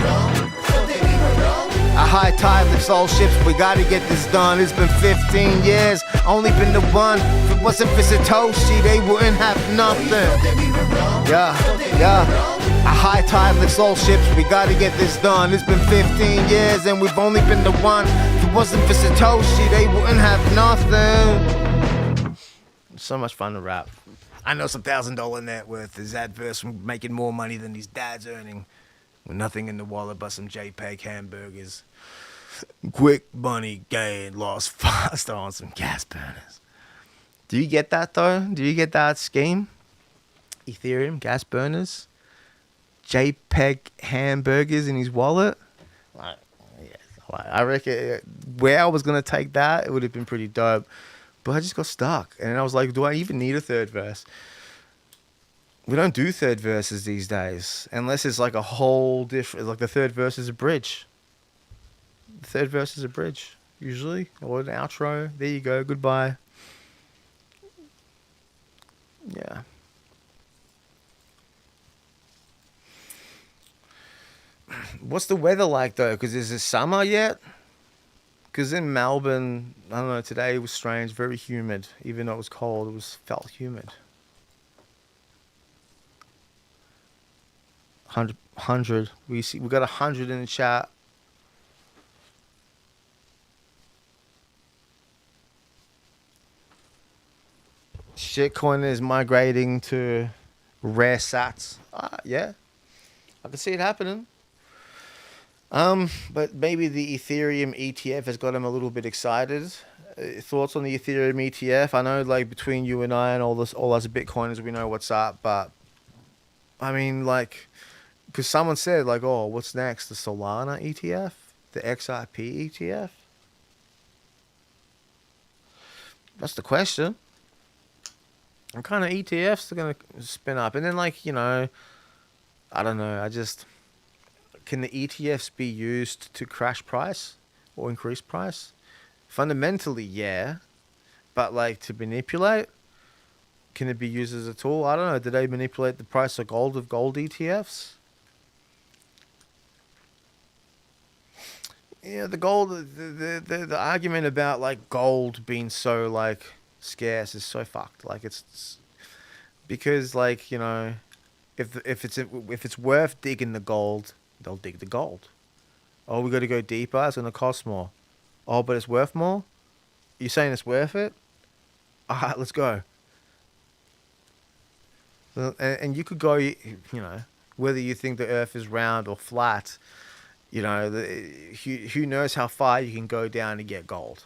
A high tide lifts all ships, we gotta get this done. It's been 15 years, only been the one. If it wasn't for Satoshi, they wouldn't have nothing. Yeah. A high tide lifts all ships, we gotta get this done. It's been 15 years and we've only been the one. If it wasn't for Satoshi, they wouldn't have nothing. So much fun to rap. I know some $1,000 net worth is adverse from making more money than his dad's earning. With nothing in the wallet but some JPEG hamburgers. Quick money gain, lost faster on some gas burners. Do you get that though? Do you get that scheme? Ethereum, gas burners, JPEG hamburgers in his wallet. I reckon where I was gonna take that, it would have been pretty dope. But I just got stuck. And I was like, do I even need a third verse? We don't do third verses these days. Unless it's like a whole different, like the third verse is a bridge. The third verse is a bridge, usually. Or an outro. There you go, goodbye. Yeah. What's the weather like though? Because is it summer yet? Because in Melbourne, I don't know, today it was strange, very humid. Even though it was cold, it felt humid. 100. We got 100 in the chat. Shitcoin is migrating to rare sats. Yeah, I can see it happening. But maybe the Ethereum ETF has got him a little bit excited. Thoughts on the Ethereum ETF? I know, like between you and I and all us Bitcoiners, we know what's up. But I mean, like, because someone said, like, oh, what's next? The Solana ETF, the XRP ETF. That's the question. What kind of ETFs are going to spin up? And then, like, you know, I don't know. Can the ETFs be used to crash price or increase price? Fundamentally, yeah. But, like, to manipulate, Can it be used as a tool? I don't know. Did they manipulate the price of gold with gold ETFs? Yeah, the gold, the argument about like gold being so like scarce is so fucked. Like it's because like, you know, if it's worth digging the gold, they'll dig the gold. Oh, we got to go deeper. It's gonna cost more. Oh, but it's worth more. You saying it's worth it? All right, let's go. And you could go, you know, whether you think the Earth is round or flat, you know, who knows how far you can go down to get gold.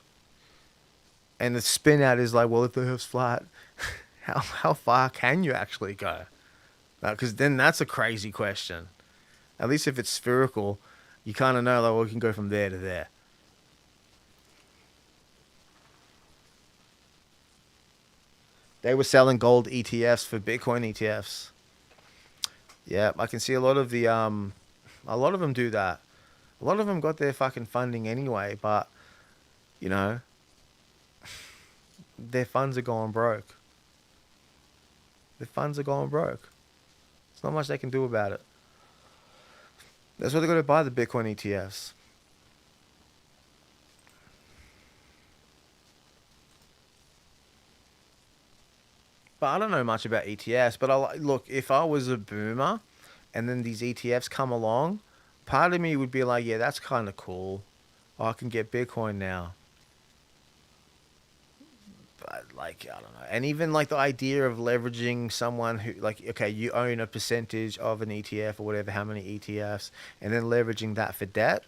And the spin out is like, well, if the Earth's flat, how far can you actually go? Because then that's a crazy question. At least if it's spherical, you kind of know, like, well, we can go from there to there. They were selling gold ETFs for Bitcoin ETFs. Yeah, I can see a lot of them do that. A lot of them got their fucking funding anyway, but, you know, their funds are going broke. Their funds are going broke. There's not much they can do about it. That's why they got to buy the Bitcoin ETFs. But I don't know much about ETFs. But look, if I was a boomer and then these ETFs come along, part of me would be like, yeah, that's kind of cool. Oh, I can get Bitcoin now. But like, I don't know. And even like the idea of leveraging someone who, like, okay, you own a percentage of an ETF or whatever, how many ETFs, and then leveraging that for debt.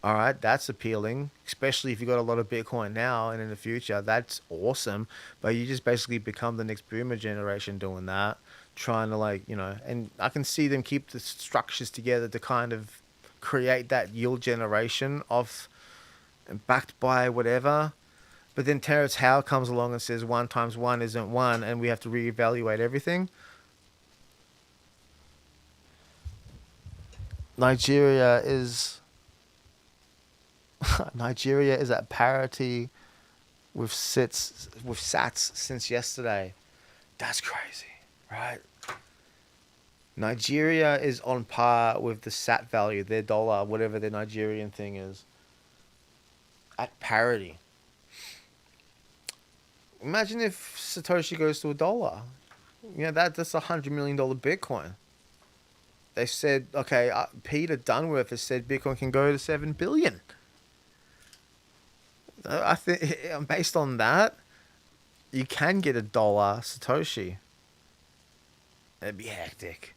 All right, that's appealing, especially if you got a lot of Bitcoin now and in the future. That's awesome. But you just basically become the next boomer generation doing that, trying to, like, you know, and I can see them keep the structures together to kind of create that yield generation of backed by whatever. But then Terrence Howe comes along and says 1 times 1 isn't 1 and we have to reevaluate everything. Nigeria is at parity with sats since yesterday. That's crazy, right? Nigeria is on par with the sat value, their dollar, whatever their Nigerian thing is, at parity. Imagine if Satoshi goes to $1. You know, that's $100 million Bitcoin. They said, okay, Peter Dunworth has said Bitcoin can go to 7 billion. I think based on that, you can get $1 Satoshi. It'd be hectic.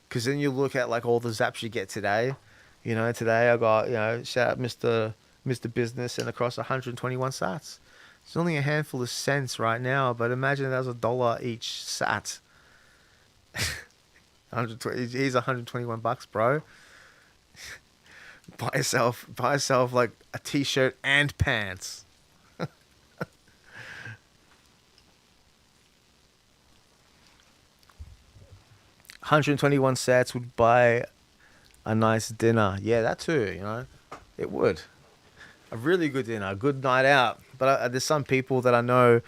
Because then you look at like all the zaps you get today. You know, today I got, you know, shout out Mr. Business and across 121 sats. It's only a handful of cents right now, but imagine that was $1 each sat. 120. He's 121 bucks, bro. Buy yourself like a t-shirt and pants. 121 sats would buy a nice dinner. Yeah, that too, you know. It would. A really good dinner, a good night out. But there's some people that I know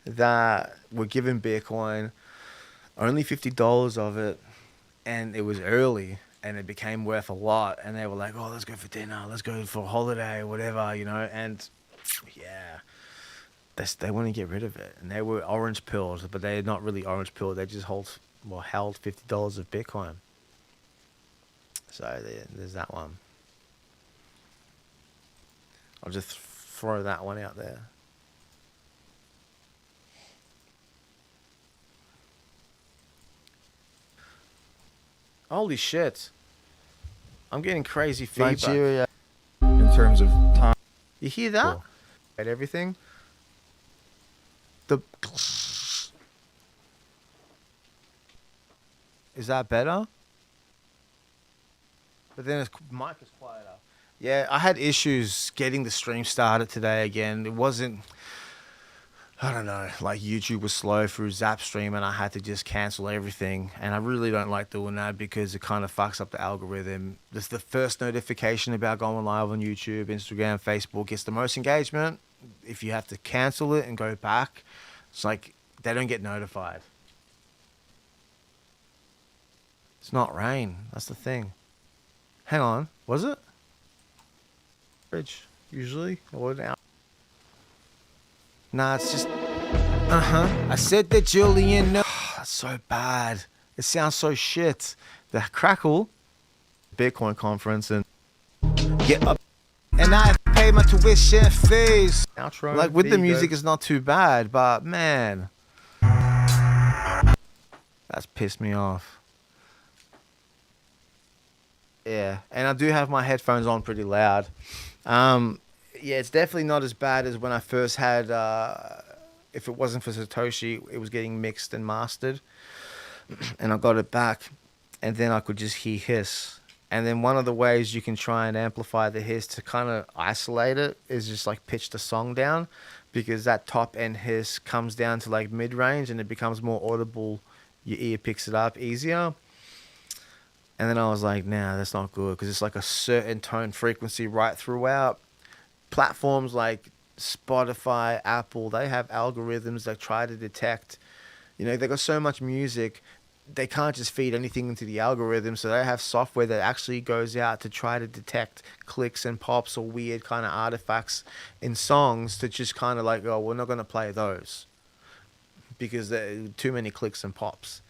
that were given Bitcoin, only $50 of it, and it was early, and it became worth a lot. And they were like, oh, let's go for dinner, let's go for a holiday, or whatever, you know. And yeah, they want to get rid of it. And they were orange pilled, but they're not really orange pilled. They just held $50 of Bitcoin. So there's that one. I'll just throw that one out there. Holy shit. I'm getting crazy feedback. Nigeria. In terms of time. You hear that? Cool. And everything. Is that better? But then his mic is quieter. Yeah, I had issues getting the stream started today again. It wasn't, I don't know, like YouTube was slow through zapstream and I had to just cancel everything. And I really don't like doing that because it kind of fucks up the algorithm. This the first notification about going live on YouTube, Instagram, Facebook gets the most engagement. If you have to cancel it and go back, it's like they don't get notified. It's not rain. That's the thing. Hang on. Was it? Bridge. Usually. Or now. Nah, it's just. I said that Julian. No. That's so bad. It sounds so shit. The crackle. Bitcoin conference and get up. And I pay my tuition fees. Outro. Like with the music, it's not too bad, but man, that's pissed me off. Yeah, and I do have my headphones on pretty loud. Yeah, it's definitely not as bad as when I first had. If it wasn't for Satoshi, it was getting mixed and mastered, and I got it back, and then I could just hear hiss. And then one of the ways you can try and amplify the hiss to kind of isolate it is just like pitch the song down, because that top end hiss comes down to like mid range and it becomes more audible. Your ear picks it up easier. And then I was like, nah, that's not good, because it's like a certain tone frequency right throughout. Platforms like Spotify, Apple, they have algorithms that try to detect, you know, they got so much music. They can't just feed anything into the algorithm, so they have software that actually goes out to try to detect clicks and pops or weird kind of artifacts in songs to just kind of like, oh, we're not going to play those because there are too many clicks and pops.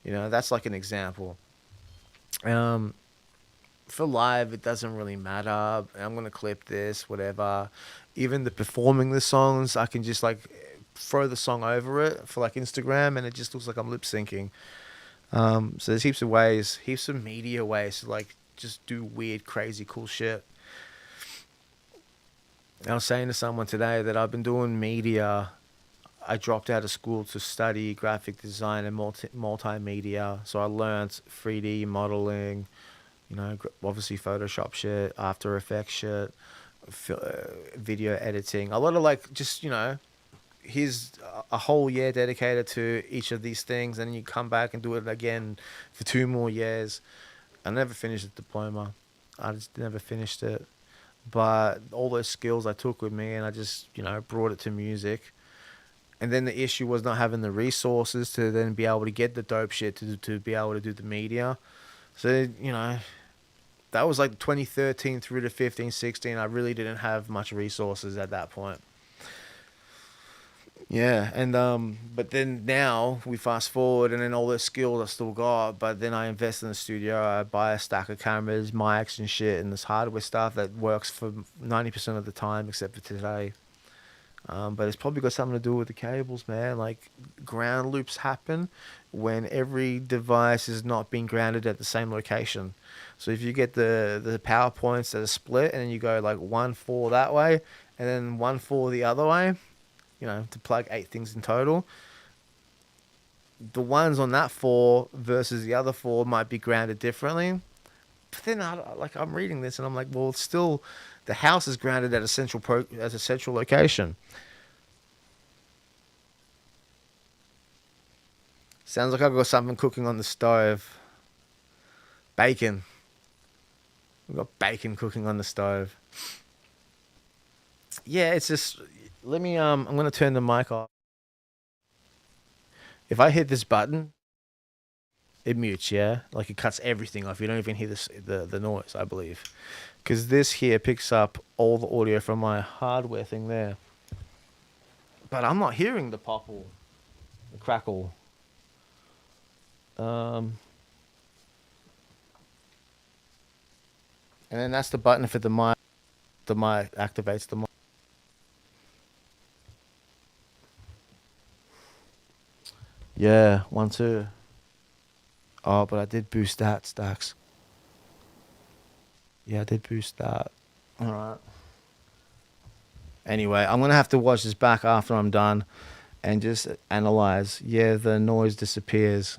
You know, that's like an example. For live, it doesn't really matter. I'm going to clip this, whatever. Even the performing the songs, I can just like throw the song over it for like Instagram and it just looks like I'm lip syncing. So there's heaps of ways, heaps of media ways to like just do weird, crazy, cool shit. I was saying to someone today that I've been doing media. I dropped out of school to study graphic design and multimedia. So I learned 3D modeling, you know, obviously Photoshop shit, After Effects shit, video editing. A lot of like just, you know, here's a whole year dedicated to each of these things, and then you come back and do it again for 2 more years. I never finished the diploma. I just never finished it. But all those skills I took with me, and I just, you know, brought it to music. And then the issue was not having the resources to then be able to get the dope shit to be able to do the media. So, you know, that was like 2013 through to 15, 16. I really didn't have much resources at that point. Yeah, and but then now we fast forward, and then all the skills I still got, but then I invest in the studio. I buy a stack of cameras, mics and shit, and this hardware stuff that works for 90% of the time except for today. But it's probably got something to do with the cables, man. Like, ground loops happen when every device is not being grounded at the same location. So if you get the power points that are split, and then you go like 1-4 that way, and then 1-4 the other way, you know, to plug 8 things in total, the ones on that 4 versus the other 4 might be grounded differently. But then I'm reading this and I'm like, well, still, the house is grounded at a central location. Sounds like I've got something cooking on the stove. Bacon. We've got bacon cooking on the stove. Yeah, it's just, let me, I'm going to turn the mic off. If I hit this button, it mutes, yeah? Like, it cuts everything off. You don't even hear the noise, I believe. Because this here picks up all the audio from my hardware thing there. But I'm not hearing the popple, the crackle. And then that's the button for the mic. The mic activates the mic. Yeah, 1, 2. Oh, but I did boost that, Stacks. Yeah, I did boost that. All right. Anyway, I'm going to have to watch this back after I'm done and just analyze. Yeah, the noise disappears.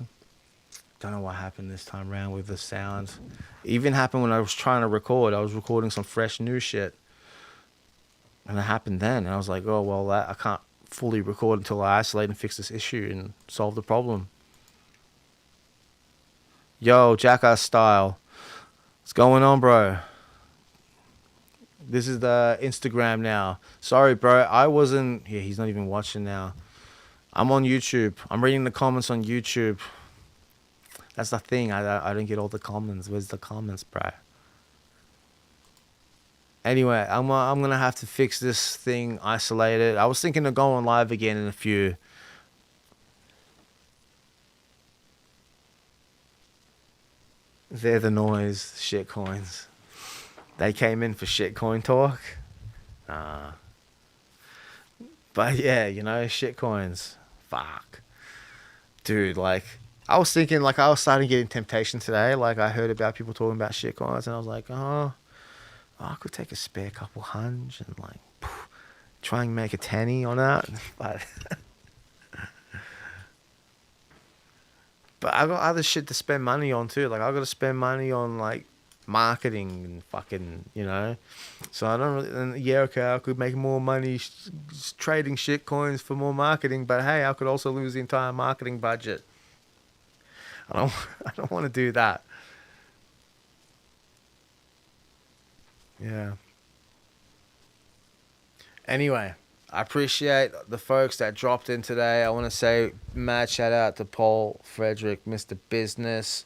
Don't know what happened this time around with the sound. It even happened when I was trying to record. I was recording some fresh new shit. And it happened then. And I was like, oh, well, I can't fully record until I isolate and fix this issue and solve the problem. Yo, Jackass Style. What's going on, bro? This is the Instagram now. Sorry, bro. I wasn't... Yeah, he's not even watching now. I'm on YouTube. I'm reading the comments on YouTube. That's the thing. I don't get all the comments. Where's the comments, bro? Anyway, I'm gonna have to fix this thing, isolate it. I was thinking of going live again in a few. They're the noise, shitcoins. They came in for shitcoin talk. But yeah, you know, shitcoins. Fuck. Dude, like, I was thinking, like, I was starting getting temptation today. Like, I heard about people talking about shitcoins, and I was like, oh, I could take a spare couple hunch and, like, try and make a tanny on that. But I got other shit to spend money on too. Like, I got to spend money on, like, marketing and fucking, you know. So I don't really, and yeah, okay, I could make more money trading shit coins for more marketing, but hey, I could also lose the entire marketing budget. I don't want to do that. Yeah. Anyway, I appreciate the folks that dropped in today. I want to say mad shout out to Paul, Frederick, Mr. Business,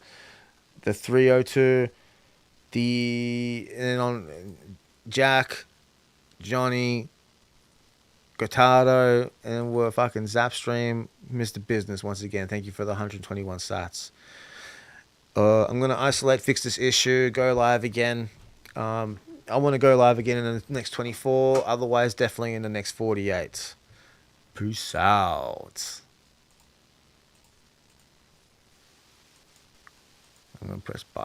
the 302, and on Jack, Johnny, Gotardo, and we're fucking Zapstream, Mr. Business once again. Thank you for the 121 sats. I'm gonna isolate, fix this issue, go live again. I want to go live again in the next 24. Otherwise, definitely in the next 48. Peace out. I'm gonna press buy.